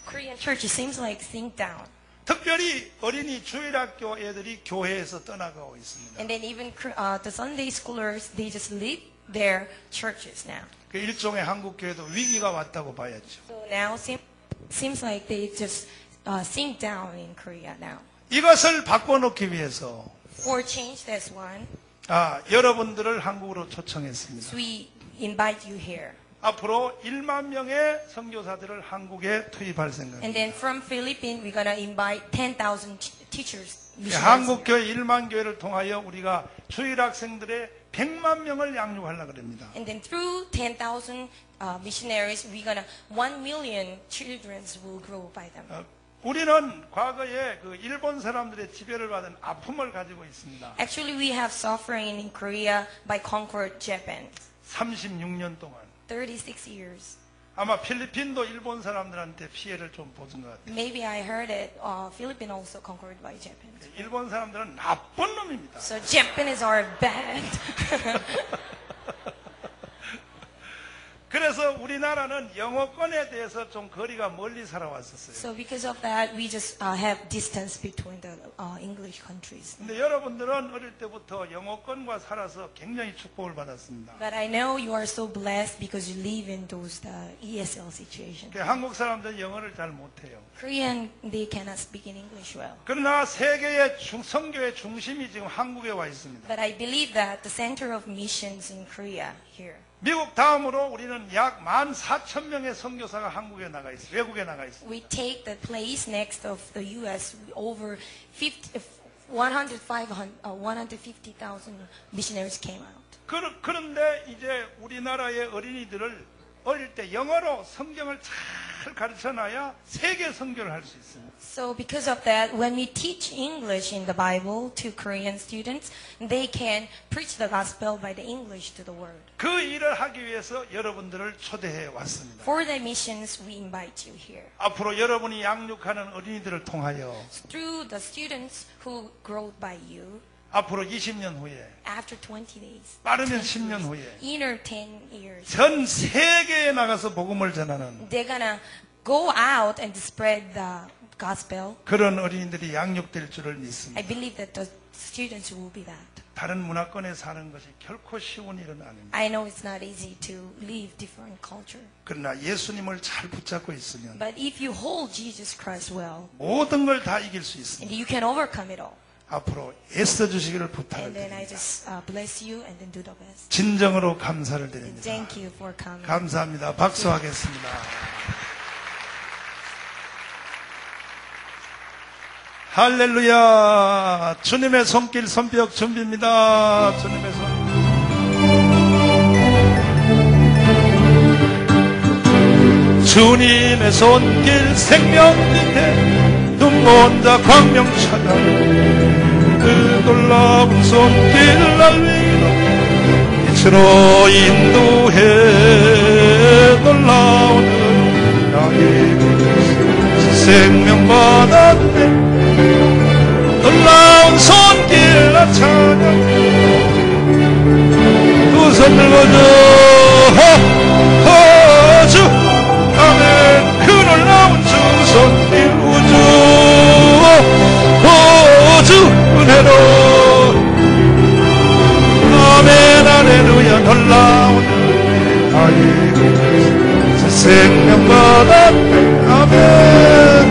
Korean church seems like sink down. 특별히 어린이 주일학교 애들이 교회에서 떠나가고 있습니다. And then even the Sunday schoolers, they just leave their churches now. 그 일종의 한국 교회도 위기가 왔다고 봐야죠. So now seems like they just sink down in Korea now. 이것을 바꿔놓기 위해서 For change this one, 여러분들을 한국으로 초청했습니다. so we invite you here. 앞으로 1만 명의 선교사들을 한국에 투입할 생각입니다. And then from Philippines, we're gonna invite 10,000 teachers. 한국 교회 1만 교회를 통하여 우리가 주일 학생들의 100만 명을 양육하려고 합니다. And then through 10,000 missionaries, we're gonna 1 million children will grow by them. 우리는 과거에 그 일본 사람들의 지배를 받은 아픔을 가지고 있습니다. Actually, we have suffering in Korea by conquered Japan. 36년 동안. 36 years. 아마 필리핀도 일본 사람들한테 피해를 좀 보던 것 같아요. Maybe I heard it. Philippines also conquered by Japan. 일본 사람들은 나쁜 놈입니다. So Japanese are bad. 그래서 우리나라는 영어권에 대해서 좀 거리가 멀리 살아왔었어요. So because of that, we just have distance between the English countries. 근데 여러분들은 어릴 때부터 영어권과 살아서 굉장히 축복을 받았습니다. But I know you are so blessed because you live in those ESL situations. 한국 사람들은 영어를 잘 못해요. Korean, they cannot speak in English well. 그러나 세계의 선교의 중심이 지금 한국에 와 있습니다. But I believe that the center of missions in Korea here. 미국 다음으로 우리는 약 14,000명의 선교사가 한국에 나가 있어요. 외국에 나가 있어요. We take the place next of the U.S. over 150,000 missionaries came out. 그런데 이제 우리나라의 어린이들을 어릴 때 영어로 성경을 잘 가르쳐놔야 세계 선교를 할 수 있습니다. So because of that, when we teach English in the Bible to Korean students, they can preach the gospel by the English to the world. 그 일을 하기 위해서 여러분들을 초대해 왔습니다. For the missions, we invite you here. 앞으로 여러분이 양육하는 어린이들을 통하여 Through the students who grow by you, 앞으로 20년 후에 after 20 days, 빠르면 10년 후에 inner 10 years, 전 세계에 나가서 복음을 전하는 they're gonna go out and spread the gospel. 그런 어린이들이 양육될 줄을 믿습니다. I believe that the students will be that. 다른 문화권에 사는 것이 결코 쉬운 일은 아닙니다. I know it's not easy to live different culture. 그러나 예수님을 잘 붙잡고 있으면 But if you hold Jesus Christ well, 모든 걸 다 이길 수 있습니다. and you can overcome it all. 앞으로 애써 주시기를 And then I 부탁드립니다. just bless you and then do the best. 진정으로 감사를 And 드립니다. thank you for coming. 감사합니다. 박수하겠습니다. 할렐루야. 주님의 손길 손뼉 준비입니다. 주님의 손. 주님의 손길 생명 밑에 눈먼 자 광명 찾아 그 놀라운 손길 날 위로 빛으로 인도해 놀라운 나의 생명 받았네 놀라운 손길 나 찬양 두 손 들고줘 주 아멘 그 놀라운 주 손길 우주 은혜로 아멘 할렐루야 놀라운 나의 생명 받았네 아멘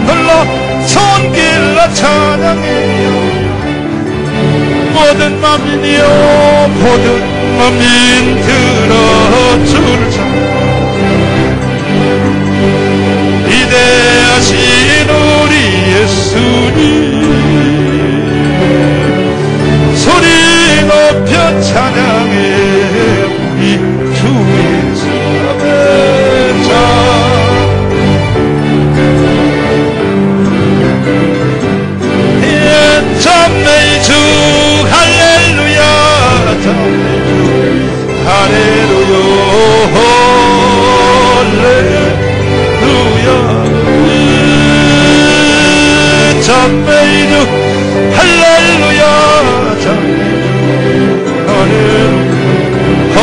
놀라운 손길 나 찬양해요 모든 만민이여 모든 만민 들어 주를 찬양 위대하신 우리 예수님 소리 높여 찬양해 우리 주 예수 아멘 찬美주 할렐루야 찬美주 할렐루야 할렐루야 찬미 주 할렐루야 찬미 주 할렐루야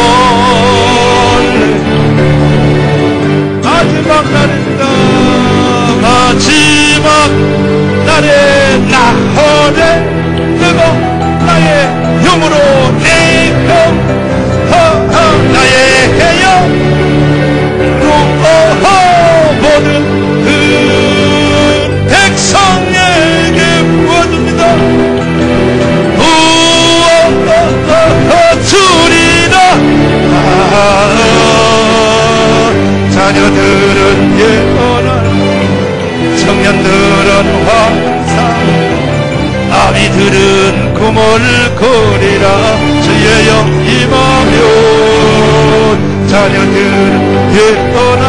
예언할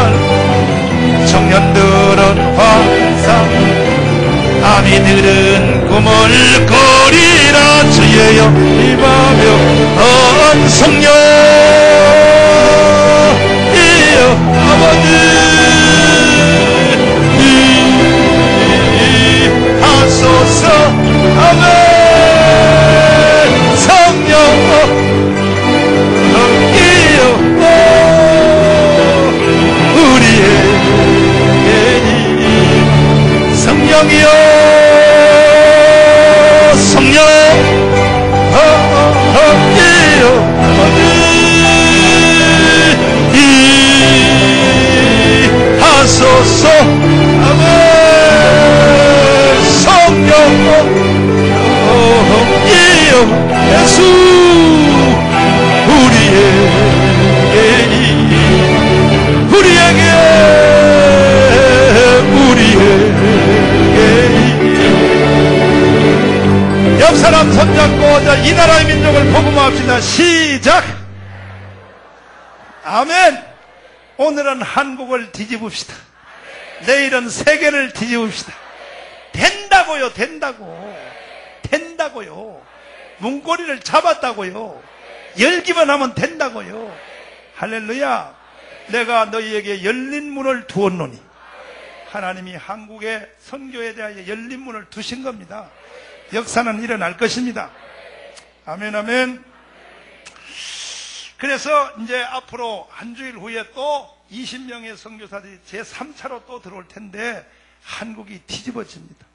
청년들은 환상 아미들은 꿈을 꾸리라 주의 영입하며 성령 이여 아버지 하소서 아멘 성령 성령이여 성령 하소서 아멘 성령이여 예수 우리에게 옆 사람 손잡고 이 나라의 민족을 복음합시다. 시작. 아멘. 오늘은 한국을 뒤집읍시다. 내일은 세계를 뒤집읍시다. 된다고요. 된다고요. 문고리를 잡았다고요. 열기만 하면 된다고요. 할렐루야. 내가 너희에게 열린 문을 두었노니 하나님이 한국의 선교에 대하여 열린 문을 두신 겁니다. 역사는 일어날 것입니다. 아멘 아멘. 그래서 이제 앞으로 한 주일 후에 또 20명의 선교사들이 제3차로 또 들어올 텐데 한국이 뒤집어집니다.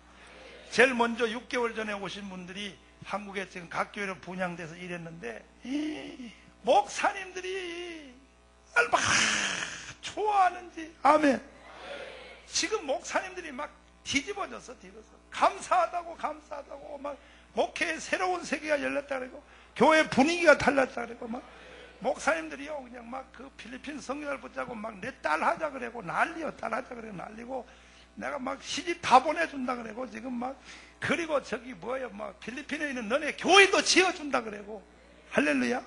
제일 먼저 6개월 전에 오신 분들이 한국에 지금 각 교회로 분양돼서 일했는데 이 목사님들이 얼마나 좋아하는지. 아멘. 지금 목사님들이 막 뒤집어져서 감사하다고 막 목회의 새로운 세계가 열렸다 그러고 교회 분위기가 달랐다 그러고 막 목사님들이요 그냥 막 그 필리핀 선교사를 붙잡고 막 내 딸 하자 그러고 난리요. 딸 하자 그러고 난리고 내가 막 시집 다 보내준다 그러고 지금 막 그리고 저기 뭐예요 막 필리핀에 있는 너네 교회도 지어준다 그러고 할렐루야.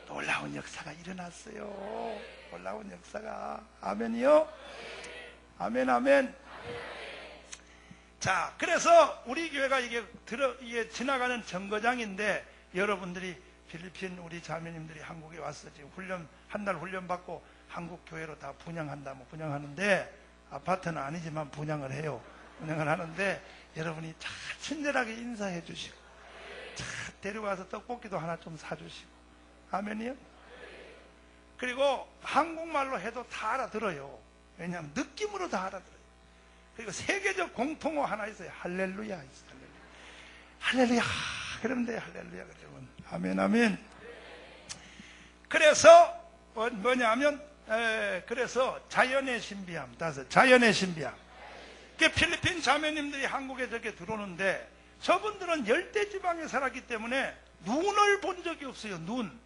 놀라운 역사가 일어났어요. 놀라운 역사가. 아멘이요. 아멘 아멘. 자, 그래서 우리 교회가 이게 지나가는 정거장인데 여러분들이 필리핀 우리 자매님들이 한국에 와서 지금 한 달 훈련 받고 한국 교회로 다 분양한다 뭐 분양하는데 아파트는 아니지만 분양을 해요. 분양을 하는데 여러분이 잘 친절하게 인사해 주시고 잘 데려가서 떡볶이도 하나 좀 사주시고 아멘이요. 그리고 한국말로 해도 다 알아들어요. 왜냐하면 느낌으로 다 알아들어요. 그리고 세계적 공통어 하나 있어요. 할렐루야. 할렐루야. 그러면 돼요. 할렐루야. 그러면. 아멘, 아멘. 그래서, 뭐냐면, 그래서 자연의 신비함. 자연의 신비함. 필리핀 자매님들이 한국에 저렇게 들어오는데, 저분들은 열대지방에 살았기 때문에 눈을 본 적이 없어요. 눈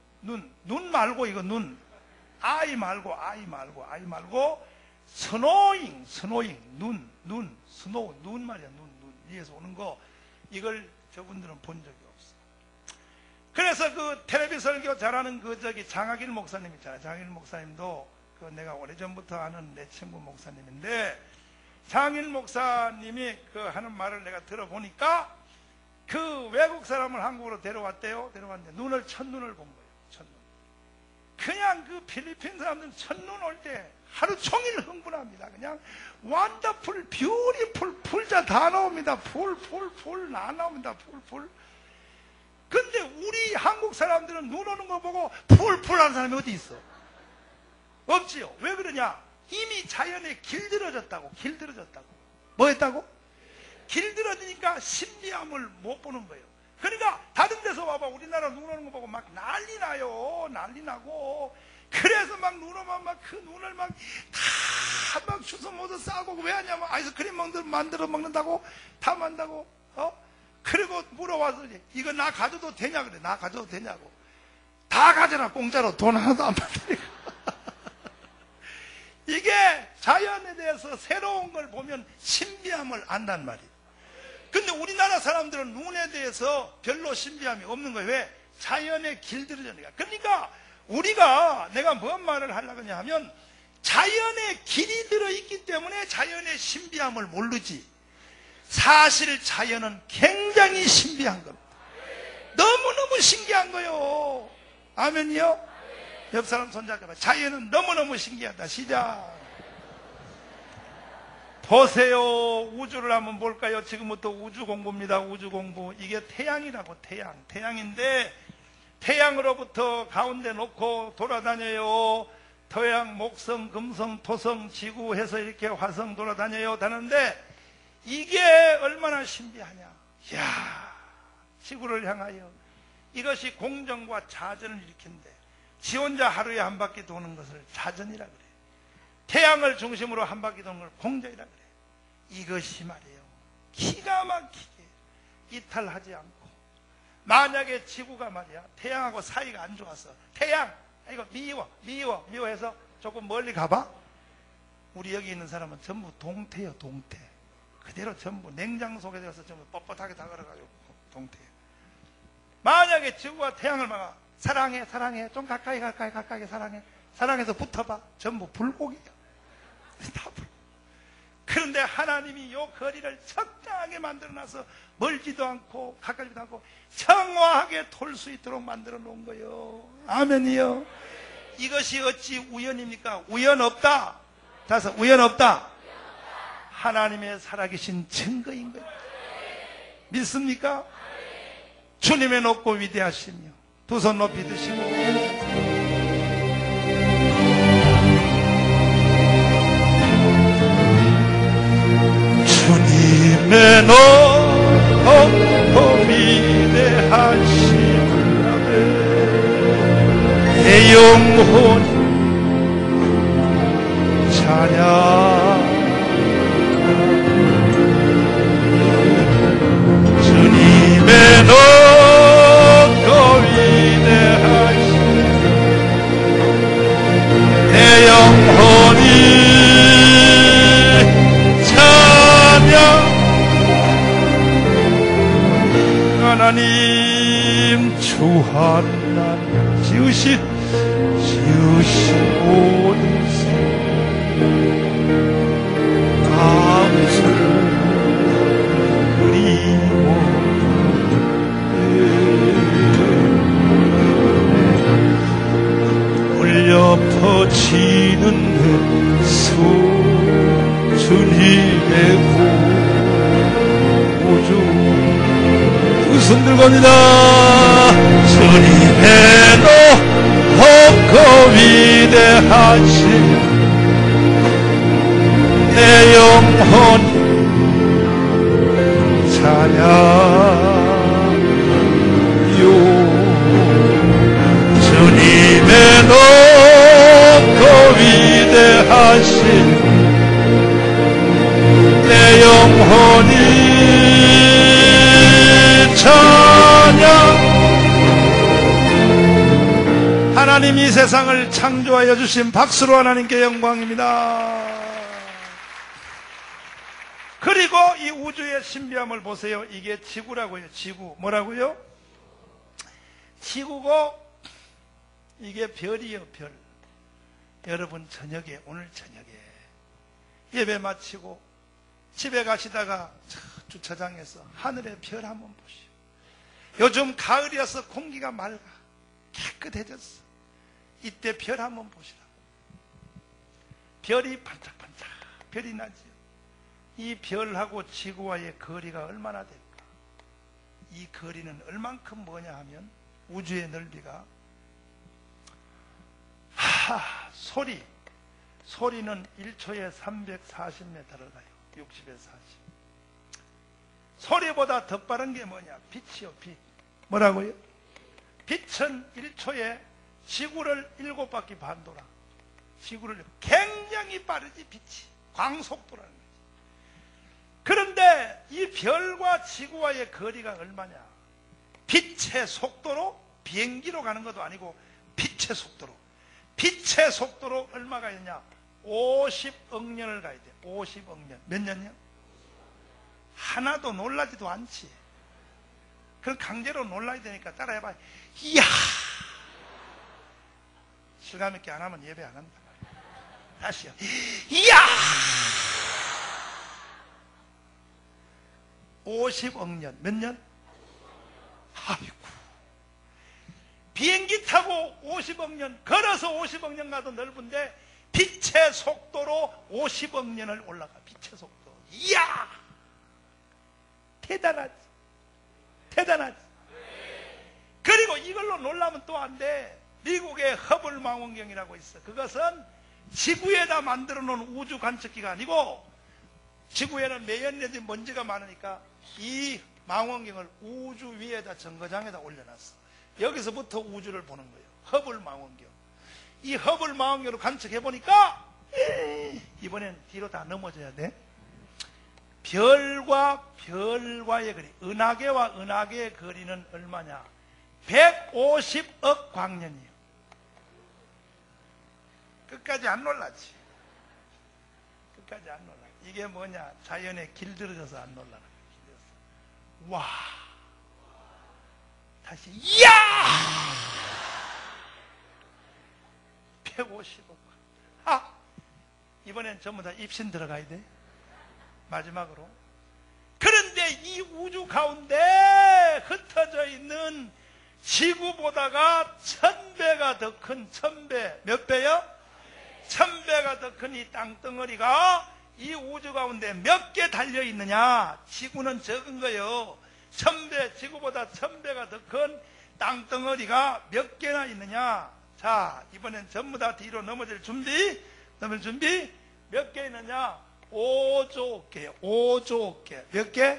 말고, 이거 눈. 아이 말고. 스노잉, 눈 말이야, 눈 위에서 오는 거, 이걸 저분들은 본 적이 없어. 그래서 그 텔레비 설교 잘하는 장학일 목사님 있잖아요. 장학일 목사님도 내가 오래전부터 아는 내 친구 목사님인데, 장학일 목사님이 하는 말을 내가 들어보니까, 그 외국 사람을 한국으로 데려왔대요. 데려왔는데, 첫눈을 본 거예요. 첫눈. 그냥 그 필리핀 사람들은 첫눈 올 때, 하루 종일 흥분합니다. 그냥 완더풀, 뷰티풀, 풀자 다 나옵니다. 풀 다 나옵니다. 풀. 근데 우리 한국 사람들은 눈 오는 거 보고 풀 하는 사람이 어디 있어? 없지요. 왜 그러냐? 이미 자연에 길들어졌다고. 뭐 했다고? 길들어지니까 신비함을 못 보는 거예요. 그러니까 다른 데서 와봐. 우리나라 눈 오는 거 보고 막 난리 나요. 난리 나고. 그래서 막 눈 오면 막 그 눈을 막 다 막 주워 모두 싸고 왜 하냐면 아이스크림 만들어 먹는다고 다 만다고 그리고 물어와서 이거 나 가져도 되냐 그래. 나 가져도 되냐고. 다 가져라. 공짜로 돈 하나도 안 받으니까. 이게 자연에 대해서 새로운 걸 보면 신비함을 안단 말이에요. 근데 우리나라 사람들은 눈에 대해서 별로 신비함이 없는 거예요. 왜? 자연에 길들여지니까. 그러니까 우리가 내가 뭔 말을 하려고 하냐 하면 자연의 길이 들어있기 때문에 자연의 신비함을 모르지. 사실 자연은 굉장히 신비한 겁니다. 너무너무 신기한 거요. 아멘이요? 옆 사람 손잡아봐. 자연은 너무너무 신기하다. 시작. 보세요. 우주를 한번 볼까요? 지금부터 우주 공부입니다. 우주 공부. 이게 태양이라고, 태양. 태양인데 태양으로부터 가운데 놓고 돌아다녀요. 토양, 목성, 금성, 토성, 지구 해서 이렇게 화성 돌아다녀요. 다는데 이게 얼마나 신비하냐. 이야, 지구를 향하여 이것이 공정과 자전을 일으킨대. 지 혼자 하루에 한 바퀴 도는 것을 자전이라 그래. 태양을 중심으로 한 바퀴 도는 걸 공정이라 그래. 이것이 말이에요, 기가 막히게 이탈하지 않고, 만약에 지구가 말이야 태양하고 사이가 안 좋아서 태양 이거 미워해서 조금 멀리 가봐. 우리 여기 있는 사람은 전부 동태요. 동태 그대로 전부 냉장 속에 들어서 전부 뻣뻣하게 다 걸어가지고 동태. 만약에 지구가 태양을 막아 사랑해 좀 가까이 사랑해서 붙어봐. 전부 불고기야. 다 불고기. 그런데 하나님이 이 거리를 적당하게 만들어놔서 멀지도 않고 가까이도 않고 청와하게 돌 수 있도록 만들어 놓은 거예요. 아멘이요. 이것이 어찌 우연입니까? 우연 없다. 다섯, 우연 없다. 하나님의 살아계신 증거인 거예요. 믿습니까? 주님의 높고 위대하시며 두 손 높이 드시고 주님의 높고 위대하심을 아네 내 영혼이 찬양. 주님의 높고 위대하심 내 영혼이 하나님 주 하나님 지으신 모든 것 감사 그리워 울려 퍼지는 수 주님의 구주 두 손 들고 합니다. 주님의 높고 위대하신 내 영혼 찬양요. 주님의 높고 위대하신 내 영혼이 찬양. 하나님 이 세상을 창조하여 주신 박수로 하나님께 영광입니다. 그리고 이 우주의 신비함을 보세요. 이게 지구라고요. 지구. 뭐라고요? 지구고 이게 별이요. 별. 여러분 저녁에, 오늘 저녁에 예배 마치고 집에 가시다가 주차장에서 하늘의 별 한번 보시오. 요즘 가을이어서 공기가 맑아 깨끗해졌어. 이때 별 한번 보시라. 별이 반짝반짝 별이 나지요. 이 별하고 지구와의 거리가 얼마나 될까? 이 거리는 얼만큼 뭐냐 하면 우주의 넓이가 소리는 1초에 340m를 가요. 60에 40. 소리보다 더 빠른 게 뭐냐? 빛이요, 빛. 뭐라고요? 빛은 1초에 지구를 7바퀴 반 돌아. 지구를 굉장히 빠르지, 빛이. 광속도라는 거지. 그런데 이 별과 지구와의 거리가 얼마냐? 빛의 속도로 비행기로 가는 것도 아니고 빛의 속도로. 빛의 속도로 얼마가 있냐? 50억 년을 가야 돼. 50억 년. 몇 년이요? 하나도 놀라지도 않지. 그럼 강제로 놀라야 되니까 따라해봐. 이야! 실감 있게 안 하면 예배 안 한다. 다시요. 이야! 50억 년. 몇 년? 아이고. 비행기 타고 50억 년, 걸어서 50억 년 가도 넓은데 빛의 속도로 50억 년을 올라가. 빛의 속도. 이야! 대단하지. 대단하지. 그리고 이걸로 놀라면 또 안 돼. 미국의 허블 망원경이라고 있어. 그것은 지구에다 만들어 놓은 우주 관측기가 아니고, 지구에는 매연내지 먼지가 많으니까 이 망원경을 우주 위에다 정거장에다 올려놨어. 여기서부터 우주를 보는 거예요. 허블 망원경. 이 허블 망원경으로 관측해 보니까 이번엔 뒤로 다 넘어져야 돼. 별과 별과의 거리, 은하계와 은하계의 거리는 얼마냐? 150억 광년이에요. 끝까지 안 놀라지. 끝까지 안 놀라. 이게 뭐냐? 자연에 길들여져서 안 놀라는 거예요. 와. 다시, 이야! 150억. 아! 이번엔 전부 다 입신 들어가야 돼. 마지막으로. 그런데 이 우주 가운데 흩어져 있는 지구보다가 1000배가 더 큰, 1000배, 몇 배요? 1000배가 더 큰 이 땅덩어리가 이 우주 가운데 몇 개 달려있느냐? 지구는 적은 거예요. 1000배, 지구보다 1000배가 더 큰 땅덩어리가 몇 개나 있느냐? 자, 이번엔 전부 다 뒤로 넘어질 준비. 넘어질 준비. 몇 개 있느냐? 5조 개. 5조 개. 몇 개?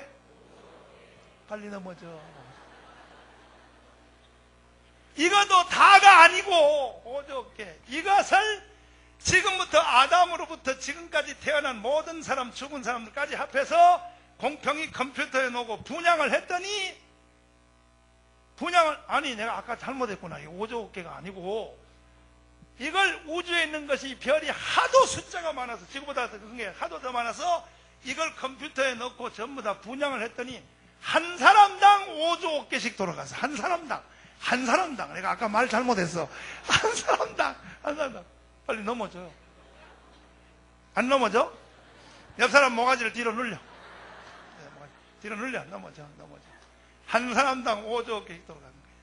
빨리 넘어져. 이것도 다가 아니고 5조 개. 이것을 지금부터 아담으로부터 지금까지 태어난 모든 사람, 죽은 사람들까지 합해서 공평히 컴퓨터에 놓고 분양을 했더니, 분양을, 아니 내가 아까 잘못했구나. 이 5조 개가 아니고, 이걸 우주에 있는 것이 별이 하도 숫자가 많아서, 지구보다 더 큰 게 하도 더 많아서 이걸 컴퓨터에 넣고 전부 다 분양을 했더니 한 사람당 5조 개씩 돌아가서, 한 사람당, 한 사람당, 내가 아까 말 잘못했어. 한 사람당, 한 사람당. 빨리 넘어져요. 안 넘어져? 옆 사람 모가지를 뒤로 눌려. 뒤로 눌려. 넘어져. 넘어져. 한 사람당 5조 개씩 돌아가는 거예요.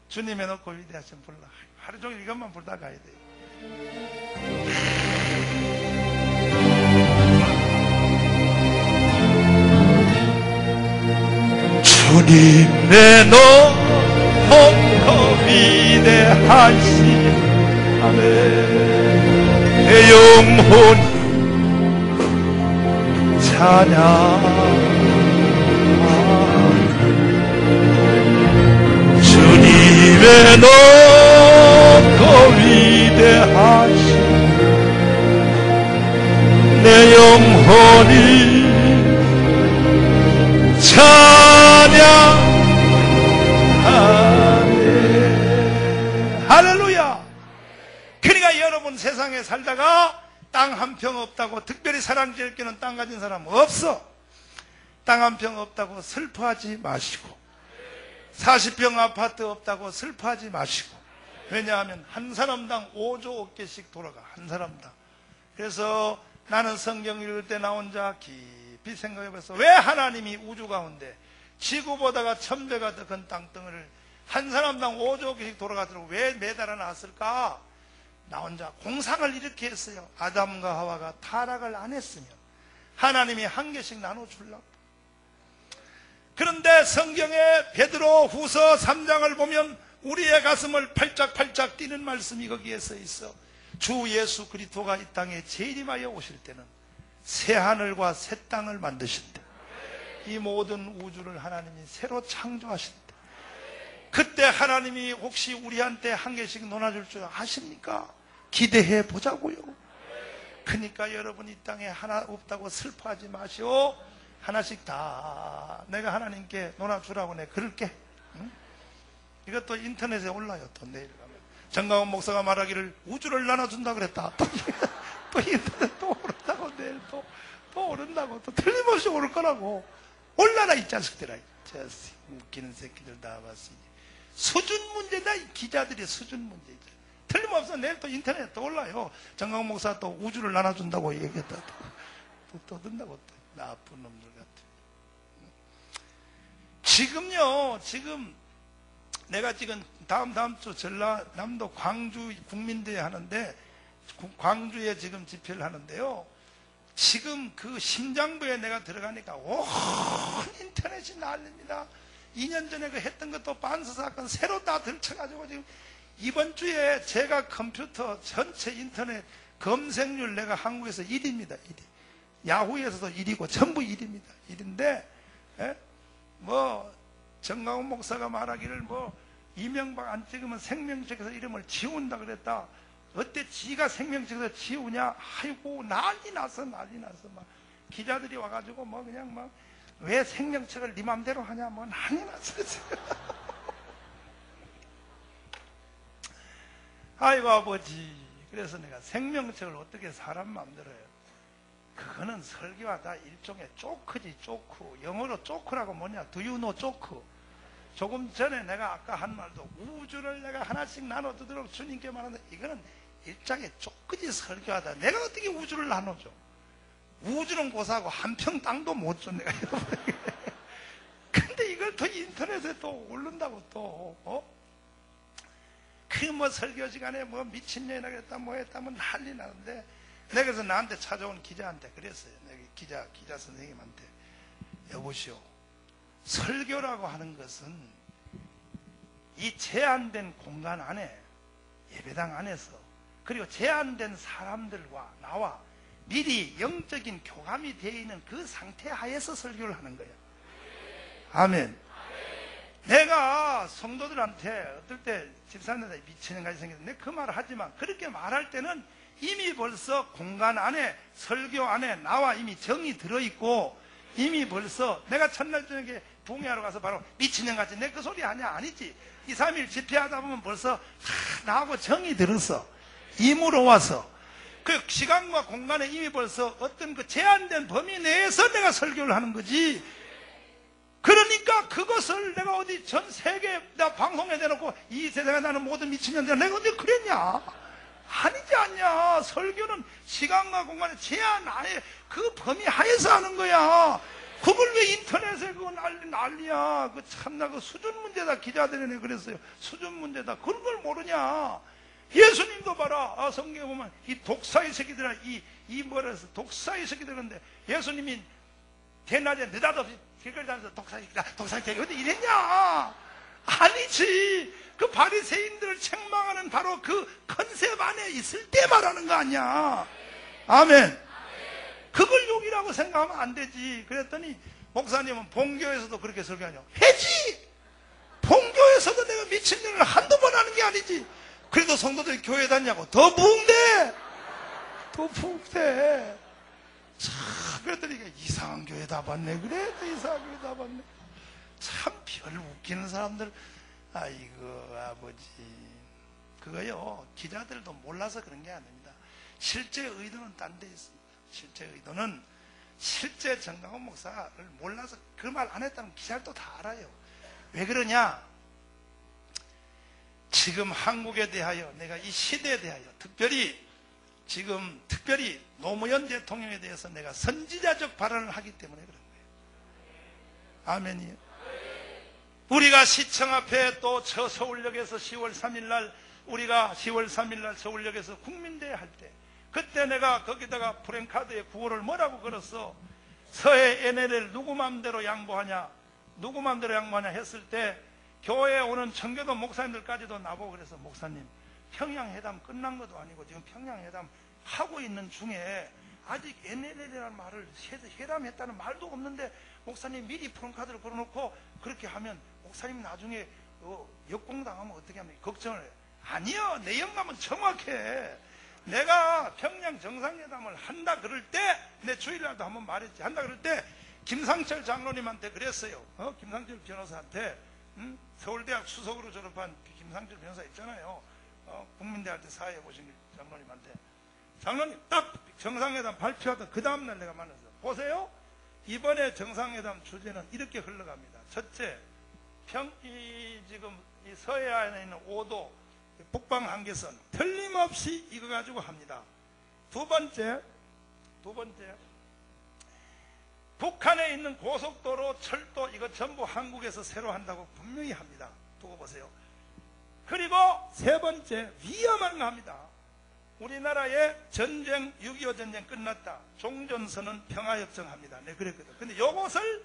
주님의 높고 위대하신 불러. 하루 종일 이것만 불다 가야 돼요. 주님의 높고 위대하신 내 영혼 찬양. 주님의 높고 위대하신 내 영혼이 찬양하네. 할렐루야. 그러니까 여러분 세상에 살다가 땅 한 평 없다고 특별히 사랑 지을 게는 땅 가진 사람 없어. 땅 한 평 없다고 슬퍼하지 마시고, 40평 아파트 없다고 슬퍼하지 마시고. 왜냐하면 한 사람당 5조 개씩 돌아가. 한 사람당. 그래서 나는 성경 읽을 때 나 혼자 깊이 생각해봤어. 왜 하나님이 우주 가운데 지구보다가 1000배가 더 큰 땅덩어리를 한 사람당 5조 개씩 돌아가도록 왜 매달아 놨을까? 나 혼자 공상을 이렇게 했어요. 아담과 하와가 타락을 안 했으면 하나님이 한 개씩 나눠주려고. 그런데 성경에 베드로 후서 3장을 보면 우리의 가슴을 팔짝팔짝 뛰는 말씀이 거기에 써 있어. 주 예수 그리스도가 이 땅에 재림하여 오실 때는 새 하늘과 새 땅을 만드신다. 이 모든 우주를 하나님이 새로 창조하신다. 그때 하나님이 혹시 우리한테 한 개씩 논아줄 줄 아십니까? 기대해 보자고요. 그러니까 여러분 이 땅에 하나 없다고 슬퍼하지 마시오. 하나씩 다 내가 하나님께 논아주라고 내가 그럴게. 응? 이것도 인터넷에 올라요. 또 내일 가면 정강원 목사가 말하기를 우주를 나눠준다 그랬다. 또 인터넷 또 오른다고. 내일 또 오른다고. 또 틀림없이 오를 거라고. 올라라 이 자식들아. 저 웃기는 새끼들 다 봤으니. 수준 문제다. 이 기자들의 수준 문제죠. 틀림없어 내일 또 인터넷에 떠올라요. 정강 목사 또 우주를 나눠준다고 얘기했다. 또 든다고 또 나쁜 놈들 같아. 지금요, 지금 내가 지금 다음 주 전라남도 광주 국민대회 하는데 광주에 지금 집회를 하는데요. 지금 그 심장부에 내가 들어가니까 온 인터넷이 난립니다. 2년 전에 그 했던 것도 반스 사건 새로 다 들쳐가지고 지금 이번 주에 제가 컴퓨터 전체 인터넷 검색률 내가 한국에서 1위입니다. 1위. 야후에서도 1위고 전부 1위입니다. 1위인데 뭐 정강훈 목사가 말하기를 뭐 이명박 안 찍으면 생명책에서 이름을 지운다 그랬다. 어때 지가 생명책에서 지우냐? 아이고 난리 났어. 막 기자들이 와가지고 뭐 그냥 막 왜 생명책을 네 맘대로 하냐? 뭐 난리 났어 지금. 아이고 아버지. 그래서 내가 생명책을 어떻게 사람 맘대로 해요? 그거는 설교와 다 일종의 쪼크지, 쪼크. 영어로 쪼크라고 뭐냐? Do you know 쪼크? 조금 전에 내가 아까 한 말도 우주를 내가 하나씩 나눠두도록 주님께 말하는데 이거는 일장의 쪼크지 설교하다. 내가 어떻게 우주를 나눠줘? 우주는 고사하고 한 평 땅도 못 줘, 내가 여러분에게. 근데 이걸 또 인터넷에 또 올른다고 또, 그 뭐 설교 시간에 뭐 미친년이라 그랬다, 뭐 했다, 뭐 난리 나는데, 내가 그래서 나한테 찾아온 기자한테 그랬어요. 내가 기자 선생님한테. 여보시오. 설교라고 하는 것은 이 제한된 공간 안에, 예배당 안에서, 그리고 제한된 사람들과 나와 미리 영적인 교감이 되어 있는 그 상태 하에서 설교를 하는 거예요. 아멘. 내가 성도들한테 어떨 때 집사님한테 미치는까지 생겼는데 그 말을 하지만 그렇게 말할 때는 이미 벌써 공간 안에 설교 안에 나와 이미 정이 들어있고 이미 벌써 내가 첫날 저녁에 부흥회하러 가서 바로 미친년같이 내 그 소리 하냐? 아니지. 2, 3일 집회하다 보면 벌써 나하고 정이 들었어. 임으로 와서 그 시간과 공간에 이미 벌써 어떤 그 제한된 범위 내에서 내가 설교를 하는 거지. 그러니까 그것을 내가 어디 전 세계 나 방송에 대놓고 이 세상에 나는 모든 미친년들 내가 어디 그랬냐? 아니지 않냐. 설교는 시간과 공간의 제한 안에 그 범위 하에서 하는 거야. 그걸 왜 인터넷에 그거 난리야. 그 참나 그 수준 문제다. 기자들이 그랬어요. 수준 문제다. 그런 걸 모르냐. 예수님도 봐라. 성경에 보면 이 독사의 새끼들아 이 뭐라 해서 독사의 새끼들 근데 예수님이 대낮에 느닷없이 길거리 다니면서 독사의 새끼 어디 이랬냐? 아니지. 그 바리새인들을 책망하는 바로 그 컨셉 안에 있을 때 말하는 거 아니야. 아멘. 그걸 욕이라고 생각하면 안 되지. 그랬더니 목사님은 본교에서도 그렇게 설교하냐? 해지. 본교에서도 내가 미친년을 한두 번 하는 게 아니지. 그래도 성도들이 교회 다니냐고 더 부흥돼. 더 부흥돼. 참 그랬더니 이상한 교회 다 봤네. 그래 이상한 교회 다 봤네. 참 별 웃기는 사람들. 아이고 아버지. 그거요 기자들도 몰라서 그런 게 아닙니다. 실제 의도는 딴 데 있습니다. 실제 의도는 실제 정강훈 목사를 몰라서 그 말 안 했다면 기자들도 다 알아요. 왜 그러냐? 지금 한국에 대하여 내가 이 시대에 대하여 특별히 노무현 대통령에 대해서 내가 선지자적 발언을 하기 때문에 그런 거예요. 아멘이요. 우리가 시청 앞에 또 저 서울역에서 10월 3일 날 우리가 10월 3일 날 서울역에서 국민대회 할 때 그때 내가 거기다가 프랭카드에 구호를 뭐라고 걸었어? 서해 NLL 누구 맘대로 양보하냐? 누구 맘대로 양보하냐 했을 때 교회에 오는 청교도 목사님들까지도 나보고 그래서 목사님 평양회담 끝난 것도 아니고 지금 평양회담 하고 있는 중에 아직 NLL이라는 말을 회담했다는 말도 없는데 목사님 미리 프랭카드를 걸어놓고 그렇게 하면 목사님 나중에 역공당하면 어떻게 합니까? 걱정을 해요. 아니요. 내 영감은 정확해. 내가 평양 정상회담을 한다 그럴 때 내 주일날도 한번 말했지. 한다 그럴 때 김상철 장로님한테 그랬어요. 김상철 변호사한테 서울대학 수석으로 졸업한 김상철 변호사 있잖아요. 국민대할 때 사회에 오신 장로님한테 장로님 딱 정상회담 발표하던 그 다음날 내가 만났어. 보세요. 이번에 정상회담 주제는 이렇게 흘러갑니다. 첫째, 지금 이 서해안에 있는 5도 북방 한계선 틀림없이 이거 가지고 합니다. 두 번째, 북한에 있는 고속도로, 철도 이거 전부 한국에서 새로 한다고 분명히 합니다. 두고 보세요. 그리고 세 번째, 위험한 거 합니다. 우리나라의 전쟁, 6.25 전쟁 끝났다. 종전선언 평화협정합니다. 네, 그랬거든. 근데 요것을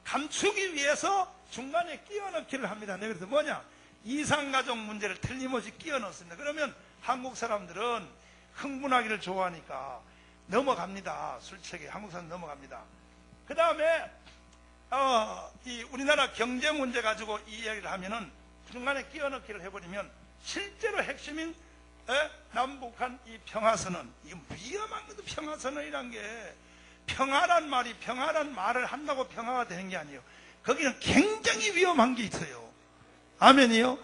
감추기 위해서 중간에 끼워 넣기를 합니다. 네, 그래서 뭐냐? 이상가족 문제를 틀림없이 끼워 넣습니다. 그러면 한국 사람들은 흥분하기를 좋아하니까 넘어갑니다. 술책에 한국 사람 넘어갑니다. 그 다음에 이 우리나라 경제 문제 가지고 이 이야기를 하면은 중간에 끼워 넣기를 해버리면 실제로 핵심인 남북한 이 평화선언, 이거 위험한 것도 평화선언이란 게 평화란 말을 한다고 평화가 되는 게 아니에요. 거기는 굉장히 위험한 게 있어요. 아멘이요?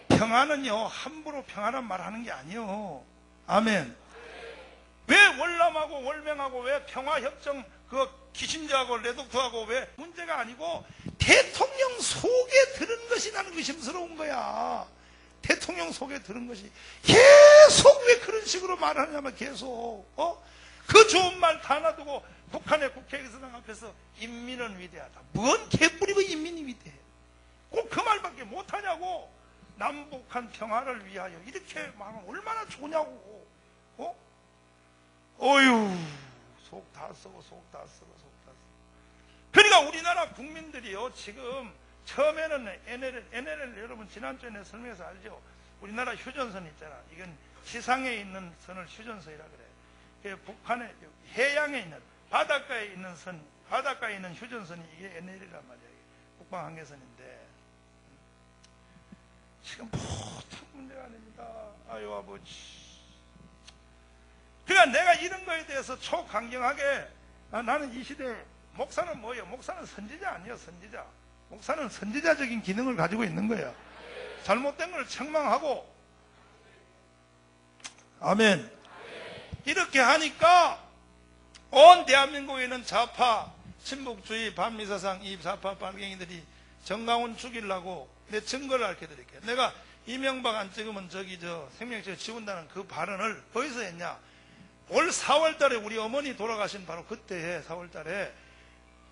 평화는요, 함부로 평화란 말 하는 게 아니에요. 아멘. 왜 월남하고 월맹하고 왜 평화협정 그 키신저하고 레독토하고 왜 문제가 아니고 대통령 속에 들은 것이 나는 의심스러운 거야. 대통령 속에 들은 것이 계속 왜 그런 식으로 말하냐면 계속 그 좋은 말 다 놔두고 북한의 국회의사당 앞에서 인민은 위대하다. 뭔 개뿌리고 인민이 위대해. 꼭 그 말밖에 못하냐고. 남북한 평화를 위하여 이렇게 말하면 얼마나 좋냐고. 어휴, 속 다 썩어. 그러니까 우리나라 국민들이요, 지금 처음에는 NLL 여러분 지난주에 내가 설명해서 알죠? 우리나라 휴전선 있잖아. 이건 지상에 있는 선을 휴전선이라 그래. 북한의 해양에 있는 바닷가에 있는 휴전선이 이게 NLL이란 말이야. 북방 한계선인데 지금 보통 문제가 아닙니다. 아유 아버지. 그러니까 내가 이런 거에 대해서 초강경하게 나는 이 시대에 목사는 뭐예요? 목사는 선지자 아니에요. 선지자. 목사는 선지자적인 기능을 가지고 있는 거예요. 잘못된 걸 책망하고. 아멘. 이렇게 하니까 온 대한민국에는 좌파, 친북주의, 반미사상 이 좌파 빨갱이들이 정강훈 죽이려고 내 증거를 알려드릴게요. 내가 이명박 안 찍으면 생명체 지운다는 그 발언을 어디서 했냐? 올 4월 달에 우리 어머니 돌아가신 바로 그때에 4월 달에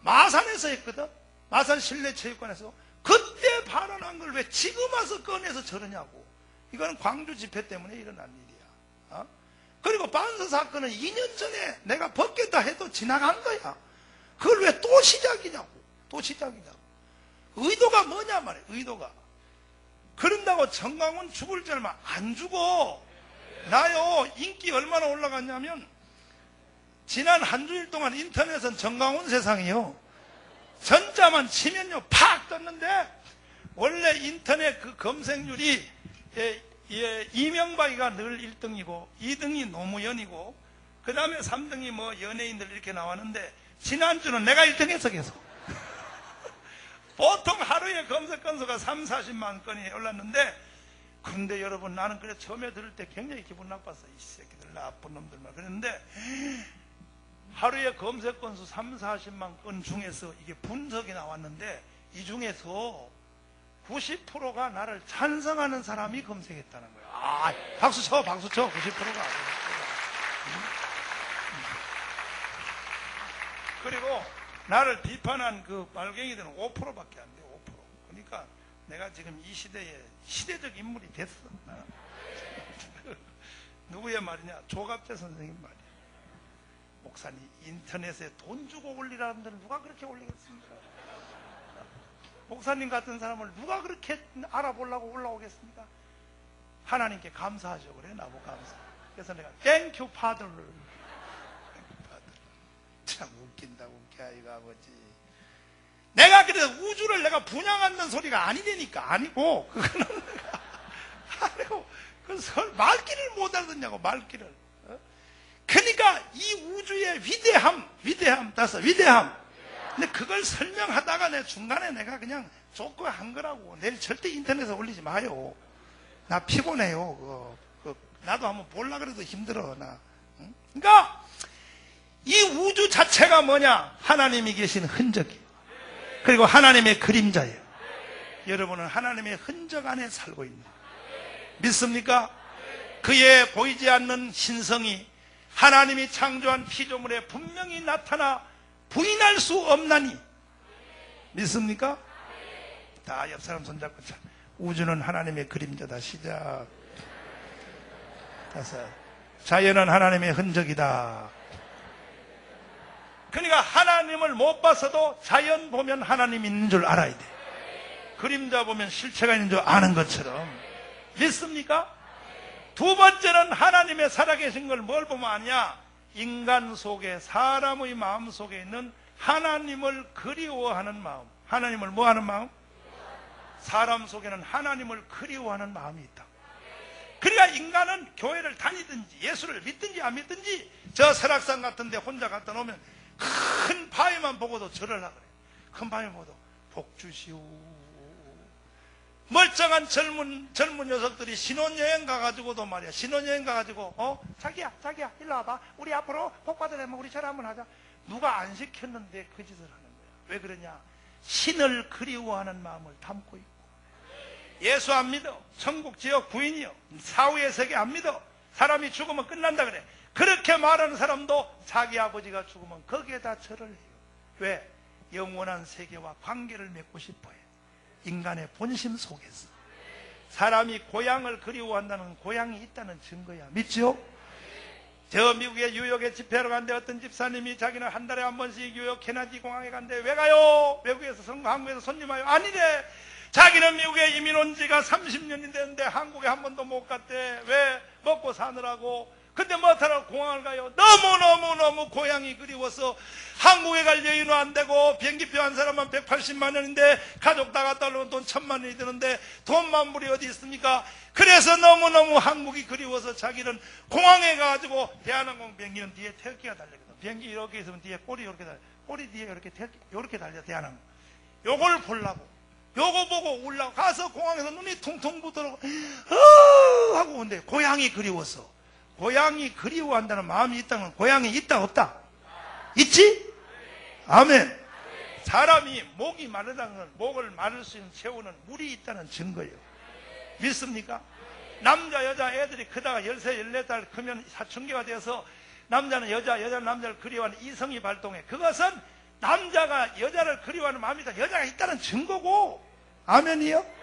마산에서 했거든. 마산 실내체육관에서. 그때 발언한 걸 왜 지금 와서 꺼내서 저러냐고. 이거는 광주 집회 때문에 일어난 일이야. 그리고 반서 사건은 2년 전에 내가 벗겠다 해도 지나간 거야. 그걸 왜 또 시작이냐고. 의도가 뭐냐 말이야. 의도가. 그런다고 정강훈 죽을 줄 알면 안 죽어. 나요, 인기 얼마나 올라갔냐면 지난 한 주일 동안 인터넷은 정강훈 세상이요, 전자만 치면요 팍 떴는데, 원래 인터넷 그 검색률이 이명박이가 늘 1등이고 2등이 노무현이고 그 다음에 3등이 뭐 연예인들 이렇게 나왔는데, 지난주는 내가 1등했어 계속. 보통 하루에 검색 건수가 3, 40만 건이 올랐는데, 그런데 여러분, 나는 그래 처음에 들을 때 굉장히 기분 나빴어. 이 새끼들 나쁜 놈들만. 그랬는데 하루에 검색 건수 3, 40만 건 중에서 이게 분석이 나왔는데, 이 중에서 90%가 나를 찬성하는 사람이 검색했다는 거야. 박수 쳐. 90%가. 그리고 나를 비판한 그 빨갱이들은 5%밖에 안 돼. 5%. 그러니까 내가 지금 이 시대에 시대적 인물이 됐어. 누구의 말이냐? 조갑재 선생님 말이야. 목사님, 인터넷에 돈 주고 올리라는 데는 누가 그렇게 올리겠습니까? 목사님 같은 사람을 누가 그렇게 알아보려고 올라오겠습니까? 하나님께 감사하죠. 그래, 나보고 감사. 그래서 내가 땡큐 파들을. 참 웃긴다, 웃겨, 이거 아버지. 내가 그래서 우주를 내가 분양한다는 소리가 아니되니까. 아니고, 그거는 아니고, 말귀를 못 알아듣냐고, 말귀를. 그러니까 이 우주의 위대함. 근데 그걸 설명하다가 내 중간에 내가 그냥 조금 한 거라고. 내일 절대 인터넷에 올리지 마요. 나 피곤해요. 나도 한번 보려고 그래도 힘들어, 나. 응? 그러니까 이 우주 자체가 뭐냐? 하나님이 계신 흔적이에요. 그리고 하나님의 그림자예요. 여러분은 하나님의 흔적 안에 살고 있는. 믿습니까? 그의 보이지 않는 신성이 하나님이 창조한 피조물에 분명히 나타나 부인할 수 없나니. 믿습니까? 다 옆 사람 손잡고 자. 우주는 하나님의 그림자다. 시작. 다섯. 자연은 하나님의 흔적이다. 그러니까 하나님을 못 봐서도 자연 보면 하나님 있는 줄 알아야 돼. 그림자 보면 실체가 있는 줄 아는 것처럼. 믿습니까? 두 번째는 하나님의 살아계신 걸 뭘 보면 아냐? 인간 속에, 사람의 마음 속에 있는 하나님을 그리워하는 마음. 하나님을 뭐 하는 마음? 사람 속에는 하나님을 그리워하는 마음이 있다. 그러니까 인간은 교회를 다니든지 예수를 믿든지 안 믿든지 저 설악산 같은 데 혼자 갔다 놓으면 큰 바위만 보고도 절을 하거든요. 큰 바위 보고도 복 주시오. 멀쩡한 젊은 녀석들이 신혼여행 가가지고도 말이야. 신혼여행 가가지고 자기야 일로 와봐. 우리 앞으로 복 받으려면 우리 절 한번 하자. 누가 안 시켰는데 그 짓을 하는 거야. 왜 그러냐? 신을 그리워하는 마음을 담고 있고. 예수 안 믿어. 천국 지역 부인이요. 사후의 세계 안 믿어. 사람이 죽으면 끝난다 그래. 그렇게 말하는 사람도 자기 아버지가 죽으면 거기에다 절을 해요. 왜? 영원한 세계와 관계를 맺고 싶어요. 인간의 본심 속에서. 사람이 고향을 그리워한다는 고향이 있다는 증거야. 믿죠? 저 미국에 뉴욕에 집회하러 갔는데 어떤 집사님이 자기는 한 달에 한 번씩 뉴욕 케네디 공항에 갔는데 왜 가요? 외국에서 선거 한국에서 손님 와요? 아니래. 자기는 미국에 이민 온 지가 30년이 됐는데 한국에 한 번도 못 갔대. 왜? 먹고 사느라고. 근데 뭐하러 공항을 가요? 너무 고향이 그리워서 한국에 갈 여유는 안 되고 비행기표 한 사람만 180만 원인데 가족 다 갔다 오면 돈 1000만 원이 드는데 돈만 물이 어디 있습니까? 그래서 너무너무 한국이 그리워서 자기는 공항에 가가지고 대한항공 비행기는 뒤에 태극기가 달려있거든. 비행기 이렇게 있으면 뒤에 꼬리 이렇게 달려. 꼬리 뒤에 이렇게 달려 대한항공. 요걸 보려고. 요거 보고 울라고 가서 공항에서 눈이 퉁퉁 부더라고 하고 온대. 고향이 그리워서. 고향이 그리워한다는 마음이 있다는 건 고향이 있다 없다? 있지? 아멘. 사람이 목이 마르다는 건 목을 마를 수 있는 채우는 물이 있다는 증거예요. 믿습니까? 남자 여자 애들이 크다가 13, 14살 크면 사춘기가 되어서 남자는 여자는 남자를 그리워하는 이성이 발동해. 그것은 남자가 여자를 그리워하는 마음이 있다. 여자가 있다는 증거고. 아멘이요?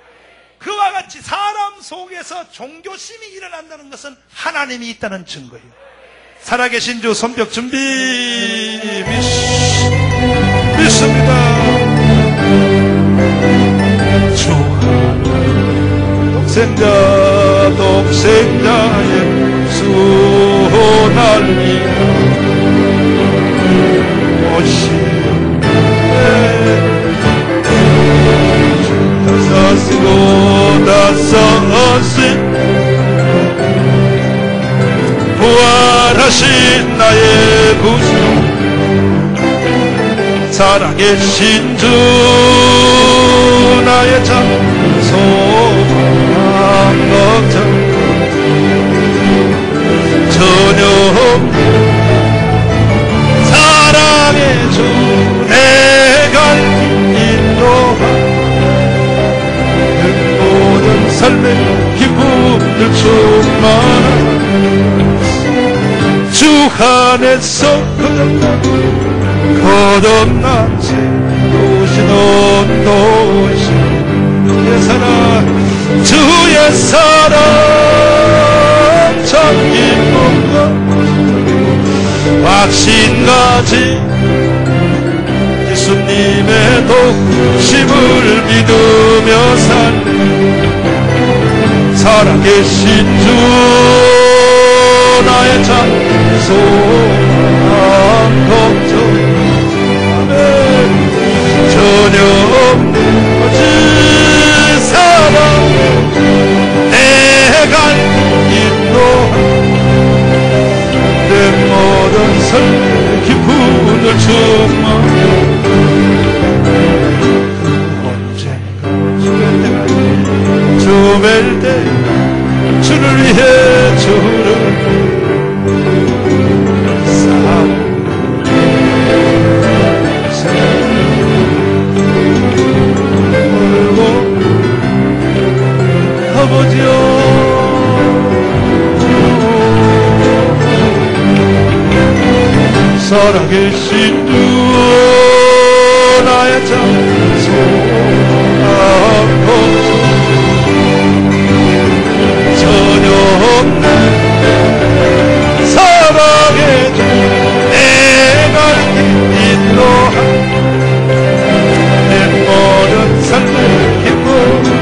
그와 같이 사람 속에서 종교심이 일어난다는 것은 하나님이 있다는 증거예요. 살아계신 주 손뼉 준비. 믿습니다. 주 독생자의 수 날리라 다섯신 부활하신 나의 구주 살아계신 주 나의 참 소망 걱정 전혀 사랑의 주 내가 인도하 삶의 기쁨을 충만한 주 안에서 거듭나지 도신 온도신 주의 사랑 참 기쁨과 확신가지 예수님의 독심을 믿으며 살네 살아계신 주 나의 참 소망 걱정 아멘 전혀 없는 거짓 사랑 내가 인도한 내 모든 삶의 기쁨을 충만 언젠가 주멜 때 주를 위해 주를 싸움 아버지여 살아계신 주 나의 참 소망 전혀 없는 사랑의 주 내가 인도한 내 모든 삶을 기쁨으로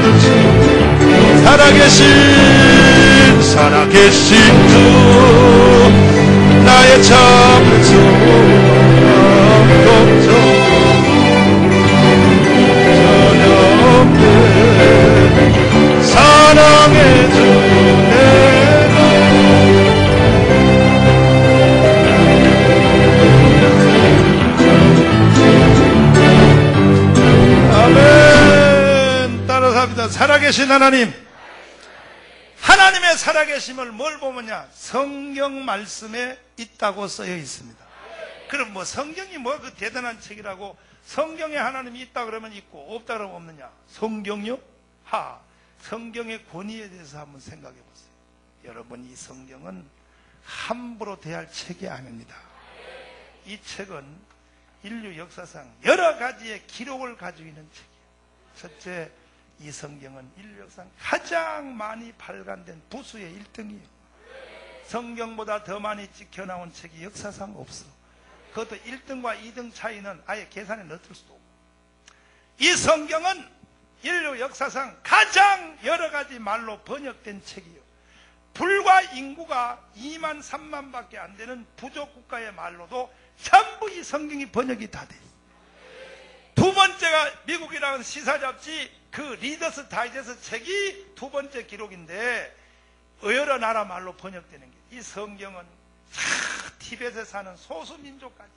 살아계신 주 나의 참 소망 걱정 전혀 없는 사랑의 주 내가 아멘. 따라서 합니다. 살아계신 하나님, 하나님의 살아계심을 뭘 보면요, 성경 말씀에 있다고 쓰여 있습니다. 그럼 뭐 성경이 뭐 그 대단한 책이라고, 성경에 하나님이 있다 그러면 있고 없다 그러면 없느냐? 성경요? 성경의 권위에 대해서 한번 생각해 보세요. 여러분, 이 성경은 함부로 대할 책이 아닙니다. 이 책은 인류 역사상 여러 가지의 기록을 가지고 있는 책이에요. 첫째, 이 성경은 인류 역사상 가장 많이 발간된 부수의 1등이에요. 성경보다 더 많이 찍혀나온 책이 역사상 없어. 그것도 1등과 2등 차이는 아예 계산에 넣을 수도 없고. 이 성경은 인류 역사상 가장 여러 가지 말로 번역된 책이에요. 불과 인구가 2만 3만 밖에 안 되는 부족 국가의 말로도 전부 이 성경이 번역이 다 돼 있어요. 두 번째가 미국이라는 시사 잡지 그 리더스 다이제스트 책이 두 번째 기록인데, 여러 나라 말로 번역되는 게, 이 성경은 티벳에 사는 소수민족까지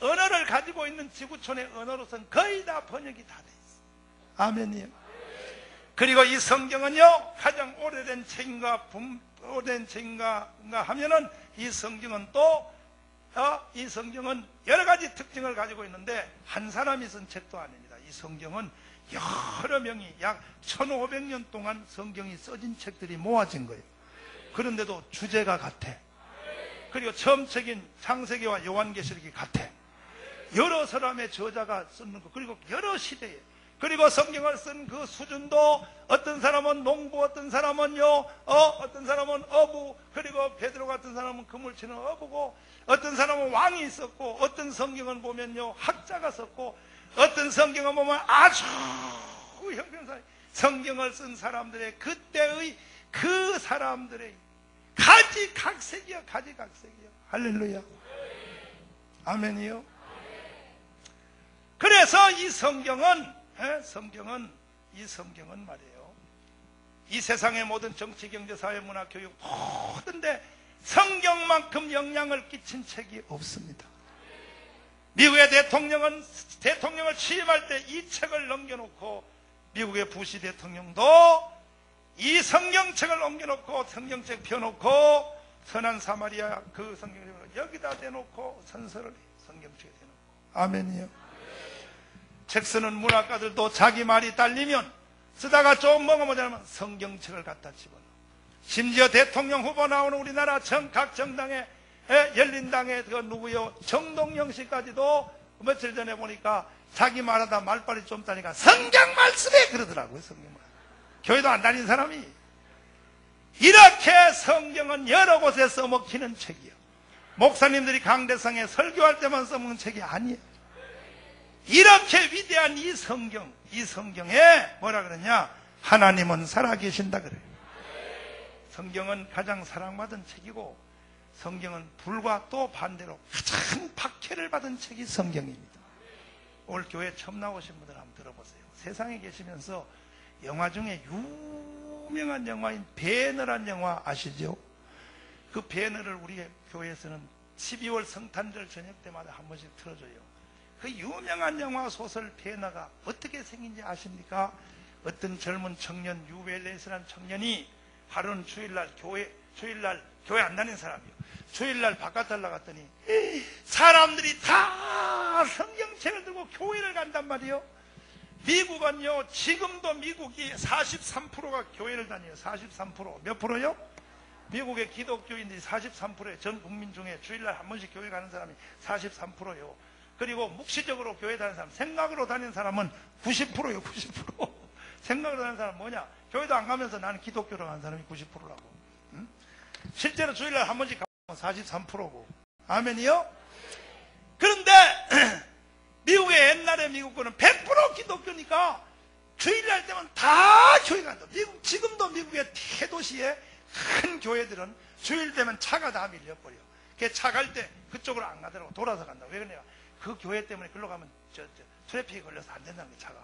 언어를 가지고 있는 지구촌의 언어로서는 거의 다 번역이 다 돼 있어요. 아멘이요. 그리고 이 성경은요, 가장 오래된 책인가 하면은 이 성경은 또 이 성경은 여러 가지 특징을 가지고 있는데, 한 사람이 쓴 책도 아닙니다. 이 성경은 여러 명이 약 1500년 동안 성경이 써진 책들이 모아진 거예요. 그런데도 주제가 같아. 그리고 처음 책인 창세기와 요한계시록이 같아. 여러 사람의 저자가 쓰는 거, 그리고 여러 시대에, 그리고 성경을 쓴 그 수준도 어떤 사람은 농부, 어떤 사람은요, 어떤 사람은 어부, 그리고 베드로 같은 사람은 그물 치는 어부고, 어떤 사람은 왕이 있었고, 어떤 성경은 보면요 학자가 썼고, 어떤 성경을 보면 아주 형편사, 성경을 쓴 사람들의 그때의 그 사람들의 가지각색이요, 가지각색이요. 할렐루야. 아멘이요. 그래서 이 성경은 말이에요, 이 세상의 모든 정치, 경제, 사회, 문화, 교육 모든데 성경만큼 영향을 끼친 책이 없습니다. 미국의 대통령을 취임할 때 이 책을 넘겨놓고, 미국의 부시 대통령도 이 성경책을 옮겨놓고 성경책 펴놓고 선한 사마리아 그 성경책을 여기다 대놓고 선서를 해. 성경책에 대놓고. 아멘이요. 책 쓰는 문학가들도 자기 말이 딸리면 쓰다가 좀 뭐가 모자라면 성경책을 갖다 집어넣어. 심지어 대통령 후보 나오는 우리나라 각 정당의 열린당의 그 누구요, 정동영 씨까지도 며칠 전에 보니까 자기 말하다 말빨이 좀 따니까 성경 말씀에 그러더라고요. 성경 말씀. 교회도 안 다닌 사람이. 이렇게 성경은 여러 곳에 써먹히는 책이요. 목사님들이 강대상에 설교할 때만 써먹는 책이 아니에요. 이렇게 위대한 이 성경에 뭐라 그러냐, 하나님은 살아계신다 그래요. 성경은 가장 사랑받은 책이고, 성경은 불과 또 반대로 가장 박해를 받은 책이 성경입니다. 오늘 교회 처음 나오신 분들 한번 들어보세요. 세상에 계시면서 영화 중에 유명한 영화인 배너란 영화 아시죠? 그 배너를 우리 교회에서는 12월 성탄절 저녁 때마다 한 번씩 틀어줘요. 그 유명한 영화 소설 배너가 어떻게 생긴지 아십니까? 어떤 젊은 청년, 유벨레스라는 청년이 하루는 주일날 교회 안 다니는 사람이요. 주일날 바깥을 나갔더니 사람들이 다 성경책을 들고 교회를 간단 말이에요. 미국은요, 지금도 미국이 43%가 교회를 다녀요. 43%. 몇 프로요? 미국의 기독교인들이 43%에 전 국민 중에 주일날 한 번씩 교회 가는 사람이 43%예요. 그리고 묵시적으로 교회 다니는 사람, 생각으로 다니는 사람은 90%예요. 90%. 생각으로 다니는 사람은 뭐냐? 교회도 안 가면서 나는 기독교로 가는 사람이 90%라고. 응? 실제로 주일날 한 번씩 가면 43%고. 아멘이요? 그런데 미국의 옛날에 미국은 100% 기독교니까 주일날 되면 다 교회 간다. 지금도 미국의 대도시에 큰 교회들은 주일 되면 차가 다 밀려버려. 차 갈 때 그쪽으로 안 가더라고. 돌아서 간다. 왜 그러냐? 그 교회 때문에 글로 가면 트래픽이 걸려서 안 된다는 게 차가.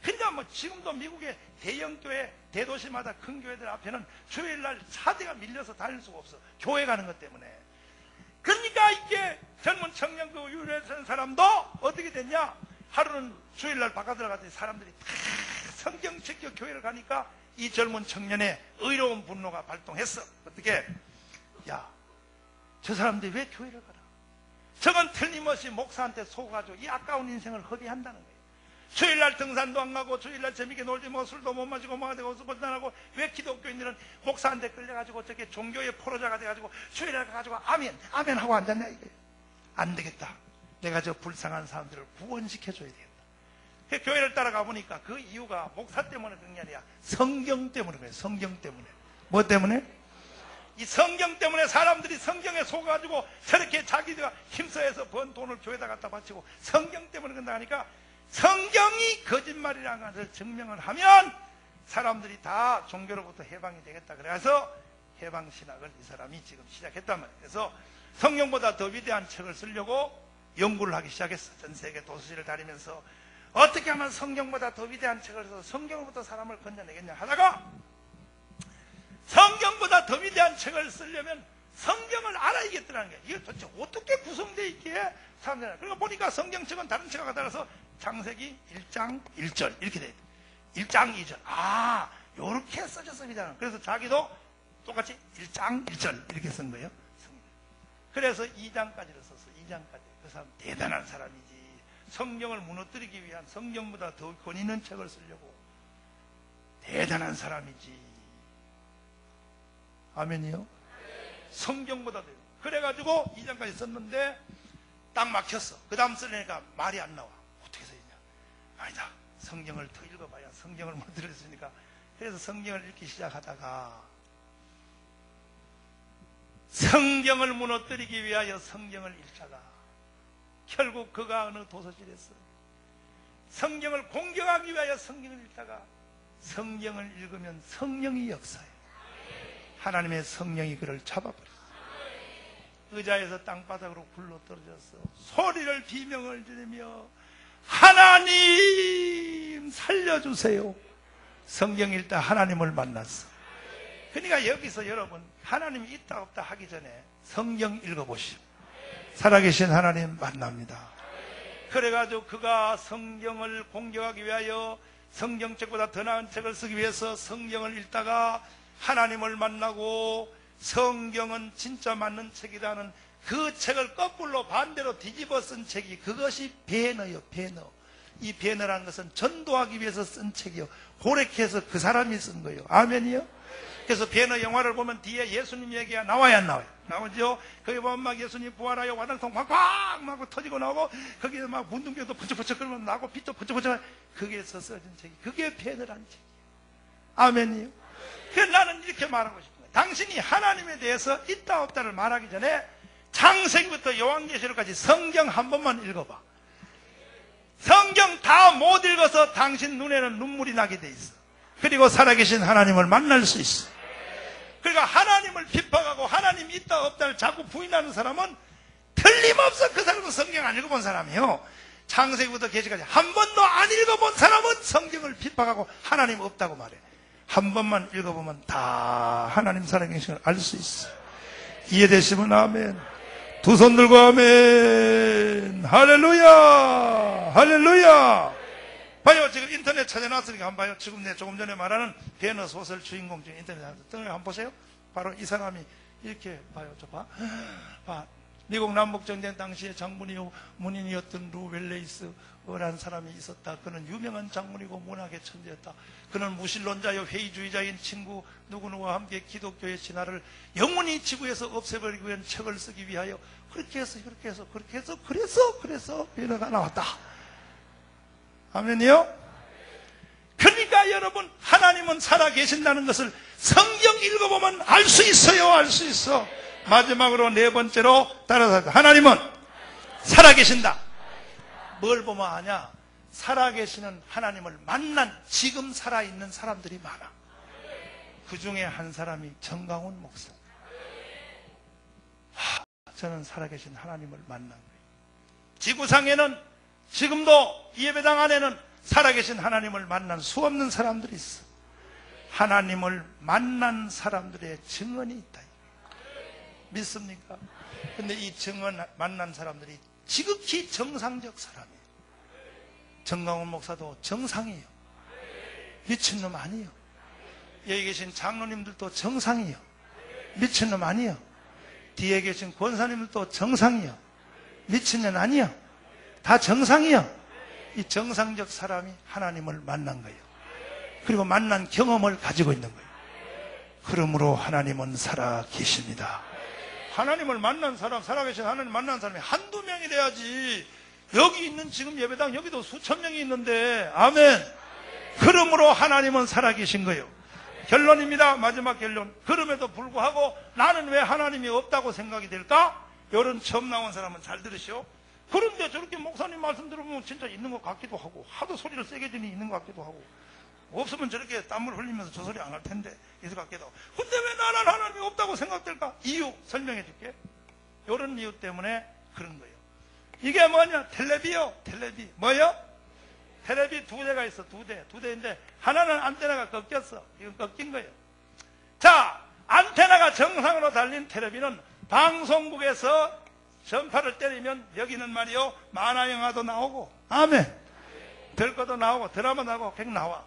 근데 뭐 지금도 미국의 대형 교회, 대도시마다 큰 교회들 앞에는 주일날 차대가 밀려서 다닐 수가 없어. 교회 가는 것 때문에. 그러니까 이게 젊은 청년 그 유래선 사람도 어떻게 됐냐? 하루는 주일날 바깥으로 갔더니 사람들이 다 성경 책교 교회를 가니까 이 젊은 청년의 의로운 분노가 발동했어. 어떻게? 야, 저 사람들이 왜 교회를 가라? 저건 틀림없이 목사한테 속아가지고 이 아까운 인생을 허비한다는 거예요. 주일날 등산도 안 가고 주일날 재밌게 놀지 뭐 술도 못 마시고 뭐가 되고 스포츠 안 하고 왜 기독교인들은 목사한테 끌려가지고 저렇게 종교의 포로자가 돼가지고 주일날 가가지고 아멘 아멘 하고 앉았냐 이거예요. 안 되겠다. 내가 저 불쌍한 사람들을 구원시켜줘야 되겠다. 교회를 따라가 보니까 그 이유가 목사 때문에 그런 게 아니라 성경 때문에 그래요. 성경 때문에. 뭐 때문에? 이 성경 때문에 사람들이 성경에 속아가지고 저렇게 자기가 힘써서 번 돈을 교회에다 갖다 바치고 성경 때문에 그런다 하니까 성경이 거짓말이라는 것을 증명을 하면 사람들이 다 종교로부터 해방이 되겠다. 그래서 해방신학을 이 사람이 지금 시작했단 말이에요. 그래서 성경보다 더 위대한 책을 쓰려고 연구를 하기 시작했어. 전 세계 도시를 다니면서 어떻게 하면 성경보다 더 위대한 책을 써서 성경으로부터 사람을 건져내겠냐 하다가 성경보다 더 위대한 책을 쓰려면 성경을 알아야겠더라는 거예요. 이게 도대체 어떻게 구성되어 있기에 사람들이. 그러니까 보니까 성경책은 다른 책과 달라서 창세기 1장 1절 이렇게 돼 있대. 1장 2절. 아, 요렇게 써졌습니다. 그래서 자기도 똑같이 1장 1절 이렇게 쓴 거예요. 그래서 2장까지를 썼어. 2장까지. 그 사람 대단한 사람이지. 성경을 무너뜨리기 위한 성경보다 더 권위 있는 책을 쓰려고 대단한 사람이지. 아멘이요? 성경보다 더. 그래가지고 2장까지 썼는데 딱 막혔어. 그 다음 쓰려니까 말이 안 나와. 어떻게 써있냐? 아니다. 성경을 더 읽어봐야 성경을 무너뜨렸으니까. 그래서 성경을 읽기 시작하다가 성경을 무너뜨리기 위하여 성경을 읽다가 결국 그가 어느 도서실에서 성경을 공격하기 위하여 성경을 읽다가 성경을 읽으면 성령이 역사해. 하나님의 성령이 그를 잡아버렸어. 의자에서 땅바닥으로 굴러떨어졌어. 소리를 비명을 지르며 하나님 살려주세요. 성경 읽다 하나님을 만났어. 그러니까 여기서 여러분 하나님이 있다 없다 하기 전에 성경 읽어보시오. 살아계신 하나님 만납니다. 그래가지고 그가 성경을 공격하기 위하여 성경책보다 더 나은 책을 쓰기 위해서 성경을 읽다가 하나님을 만나고 성경은 진짜 맞는 책이라는 그 책을 거꾸로 반대로 뒤집어 쓴 책이 그것이 배너요. 배너. 이 배너라는 것은 전도하기 위해서 쓴 책이요. 고렉해서 그 사람이 쓴 거예요. 아멘이요? 그래서 배너 영화를 보면 뒤에 예수님 얘기가 나와야 안 나와요? 나오죠? 거기 보면 막 예수님 부활하여 와당통 막 터지고 나오고 거기에 막 문둥병도 번쩍번쩍 끓으면 나고 빛도 번쩍번쩍 거기에서 써진 책이 그게 배너라는 책이에요. 아멘이요? 그래서 나는 이렇게 말하고 싶은 거예요. 당신이 하나님에 대해서 있다 없다를 말하기 전에 창세기부터 요한계시록까지 성경 한 번만 읽어봐. 성경 다 못 읽어서 당신 눈에는 눈물이 나게 돼 있어. 그리고 살아계신 하나님을 만날 수 있어. 그러니까 하나님을 핍박하고 하나님 있다 없다를 자꾸 부인하는 사람은 틀림없어 그 사람은 성경 안 읽어본 사람이에요. 창세기부터 계시까지 한 번도 안 읽어본 사람은 성경을 핍박하고 하나님 없다고 말해. 한 번만 읽어보면 다 하나님 살아계신 걸 알 수 있어. 이해되시면 아멘. 두 손 들고 아멘. 할렐루야. 할렐루야. 봐요. 지금 인터넷 찾아놨으니까 한번 봐요. 지금 내 조금 전에 말하는 배너 소설 주인공 중에 인터넷 한번 보세요. 바로 이 사람이 이렇게 봐요. 저 봐. 봐. 미국 남북전쟁 당시에 장군이요 문인이었던 루웰레이스라는 사람이 있었다. 그는 유명한 장군이고 문학의 천재였다. 그는 무신론자요 회의주의자인 친구 누구누구와 함께 기독교의 진화를 영원히 지구에서 없애버리기 위한 책을 쓰기 위하여 그렇게 해서 그래서 변화가 나왔다. 아멘이요? 그러니까 여러분, 하나님은 살아계신다는 것을 성경 읽어보면 알 수 있어요. 알 수 있어. 마지막으로 네 번째로 따라서 하나님은 살아계신다. 뭘 보면 아냐? 살아계시는 하나님을 만난 지금 살아있는 사람들이 많아. 그 중에 한 사람이 정강훈 목사. 저는 살아계신 하나님을 만난 거예요. 지구상에는 지금도 이 예배당 안에는 살아계신 하나님을 만난 수없는 사람들이 있어. 하나님을 만난 사람들의 증언이 있다. 믿습니까? 근데 이 증언 만난 사람들이 지극히 정상적 사람이에요. 정강훈 목사도 정상이에요. 미친놈 아니에요. 여기 계신 장로님들도 정상이에요. 미친놈 아니에요. 뒤에 계신 권사님들도 정상이에요. 미친년 아니에요. 다 정상이에요. 이 정상적 사람이 하나님을 만난 거예요. 그리고 만난 경험을 가지고 있는 거예요. 그러므로 하나님은 살아계십니다. 하나님을 만난 사람, 살아계신 하나님 만난 사람이 한두 명이 돼야지. 여기 있는 지금 예배당 여기도 수천 명이 있는데, 아멘. 그러므로 하나님은 살아계신 거예요. 결론입니다. 마지막 결론. 그럼에도 불구하고 나는 왜 하나님이 없다고 생각이 될까? 이런 처음 나온 사람은 잘 들으시오. 그런데 저렇게 목사님 말씀 들어보면 진짜 있는 것 같기도 하고, 하도 소리를 세게 지니 있는 것 같기도 하고, 없으면 저렇게 땀을 흘리면서 저 소리 안 할 텐데 있을 것 같기도 하고. 근데 왜 나는 하나님이 없다고 생각될까? 이유 설명해 줄게. 이런 이유 때문에 그런 거예요. 이게 뭐냐? 텔레비요. 텔레비. 뭐요? 텔레비 두 대가 있어. 두 대인데 하나는 안테나가 꺾였어. 이건 꺾인 거예요. 자, 안테나가 정상으로 달린 텔레비는 방송국에서 전파를 때리면 여기는 말이요, 만화영화도 나오고, 아멘, 별거도 나오고 드라마 나오고 백 나와.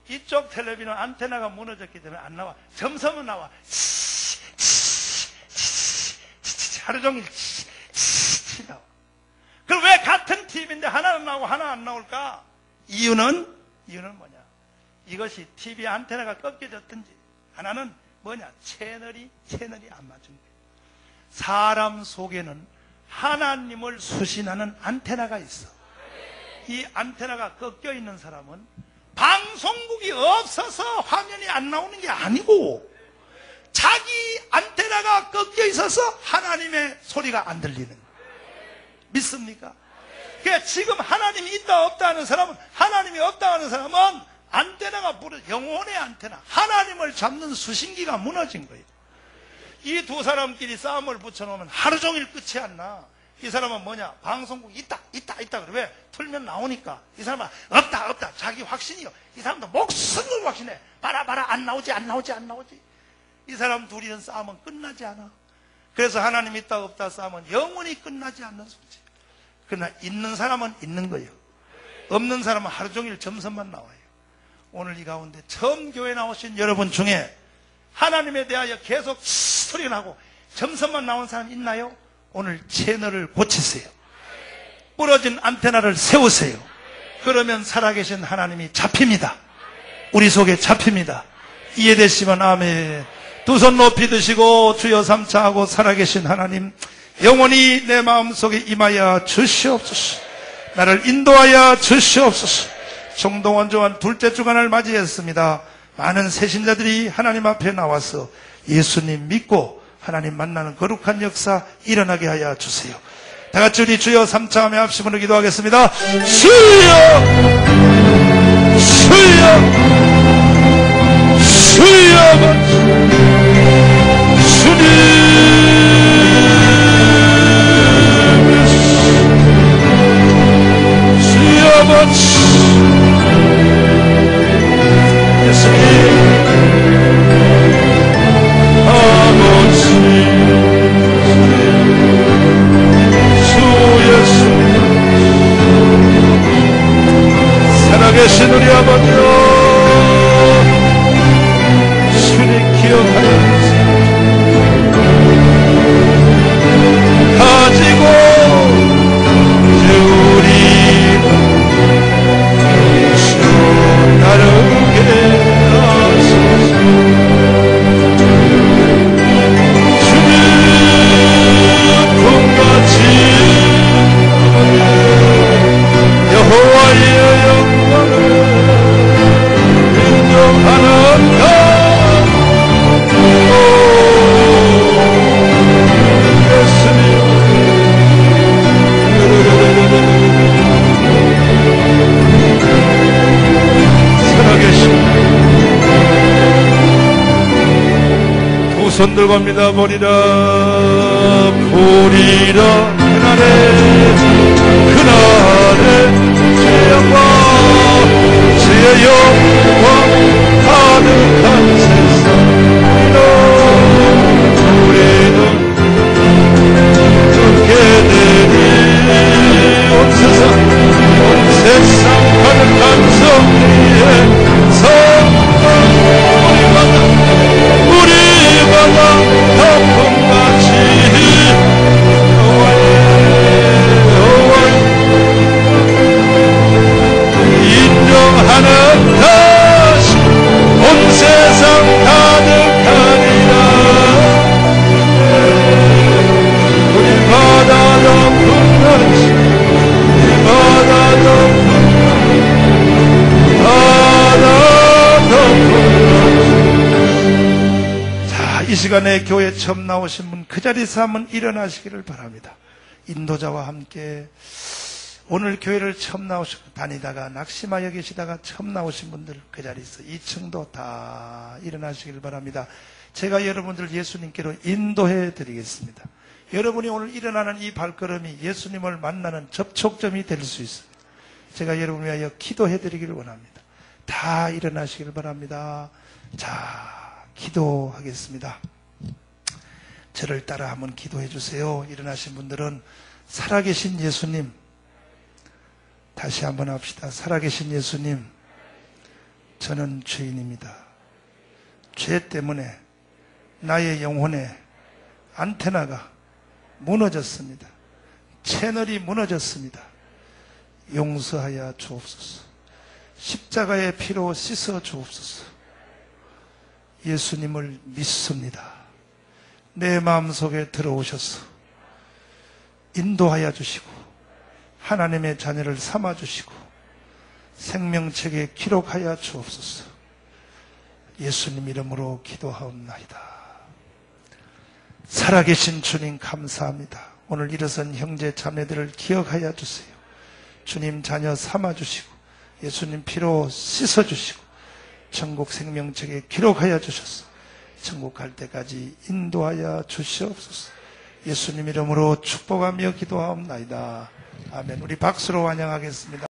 이쪽 텔레비는 안테나가 무너졌기 때문에 안 나와. 점섬은 나와. 하루 종일 나와. 그럼 왜 같은 TV인데 하나는 나오고 하나 안 나올까? 이유는 뭐냐? 이것이 TV 안테나가 꺾여졌든지, 하나는 뭐냐? 채널이 안 맞은 거예요. 사람 속에는 하나님을 수신하는 안테나가 있어. 이 안테나가 꺾여 있는 사람은 방송국이 없어서 화면이 안 나오는 게 아니고, 자기 안테나가 꺾여 있어서 하나님의 소리가 안 들리는 거예요. 믿습니까? 그러니까 지금 하나님이 있다 없다 하는 사람은, 하나님이 없다 하는 사람은 안테나가 영혼의 안테나, 하나님을 잡는 수신기가 무너진 거예요. 이 두 사람끼리 싸움을 붙여놓으면 하루 종일 끝이 안 나. 이 사람은 뭐냐? 방송국 있다. 그래. 왜? 틀면 나오니까. 이 사람은 없다. 자기 확신이요. 이 사람도 목숨을 확신해. 봐라. 안 나오지. 이 사람 둘이는 싸움은 끝나지 않아. 그래서 하나님 있다 없다 싸움은 영원히 끝나지 않는 소리지. 그러나 있는 사람은 있는 거예요. 없는 사람은 하루 종일 점선만 나와요. 오늘 이 가운데 처음 교회 나오신 여러분 중에 하나님에 대하여 계속 소리가 나고 점선만 나온 사람 있나요? 오늘 채널을 고치세요. 부러진 안테나를 세우세요. 그러면 살아계신 하나님이 잡힙니다. 우리 속에 잡힙니다. 이해되시면 아멘. 두 손 높이 드시고 주여 삼차 하고, 살아계신 하나님, 영원히 내 마음속에 임하여 주시옵소서. 나를 인도하여 주시옵소서. 정동원 조한 둘째 주간을 맞이했습니다. 많은 새신자들이 하나님 앞에 나와서 예수님 믿고 하나님 만나는 거룩한 역사 일어나게 하여 주세요. 다 같이 우리 주여 삼차하며 합심으로 기도하겠습니다. 주여 주님, 주여 예수님 아버지, 주 예수, 살아계신 우리 아버지여, 주님 기억 손들고 합니다. 보리라 보리라 그날의 주의 영광 주의 영광 가득한 세상 우리는 그렇게 되니 온 세상 가득한 성리의 우리마다 덮음같이 인정하는 다시 온 세상 가득하리라 우리 바다 덮음같이 바다 덮음같이 이 시간에 교회 처음 나오신 분 그 자리에서 한번 일어나시기를 바랍니다. 인도자와 함께 오늘 교회를 처음 나오시고 다니다가 낙심하여 계시다가 처음 나오신 분들 그 자리에서 2층도 다 일어나시기를 바랍니다. 제가 여러분들 예수님께로 인도해 드리겠습니다. 여러분이 오늘 일어나는 이 발걸음이 예수님을 만나는 접촉점이 될 수 있습니다. 제가 여러분을 위하여 기도해 드리기를 원합니다. 다 일어나시기를 바랍니다. 자, 기도하겠습니다. 저를 따라 한번 기도해 주세요. 일어나신 분들은 살아계신 예수님, 다시 한번 합시다. 살아계신 예수님, 저는 죄인입니다. 죄 때문에 나의 영혼의 안테나가 무너졌습니다. 채널이 무너졌습니다. 용서하여 주옵소서. 십자가의 피로 씻어 주옵소서. 예수님을 믿습니다. 내 마음속에 들어오셔서 인도하여 주시고 하나님의 자녀를 삼아주시고 생명책에 기록하여 주옵소서. 예수님 이름으로 기도하옵나이다. 살아계신 주님 감사합니다. 오늘 일어선 형제 자매들을 기억하여 주세요. 주님 자녀 삼아주시고 예수님 피로 씻어주시고 천국 생명책에 기록하여 주셔서 천국 갈 때까지 인도하여 주시옵소서. 예수님 이름으로 축복하며 기도하옵나이다. 아멘. 우리 박수로 환영하겠습니다.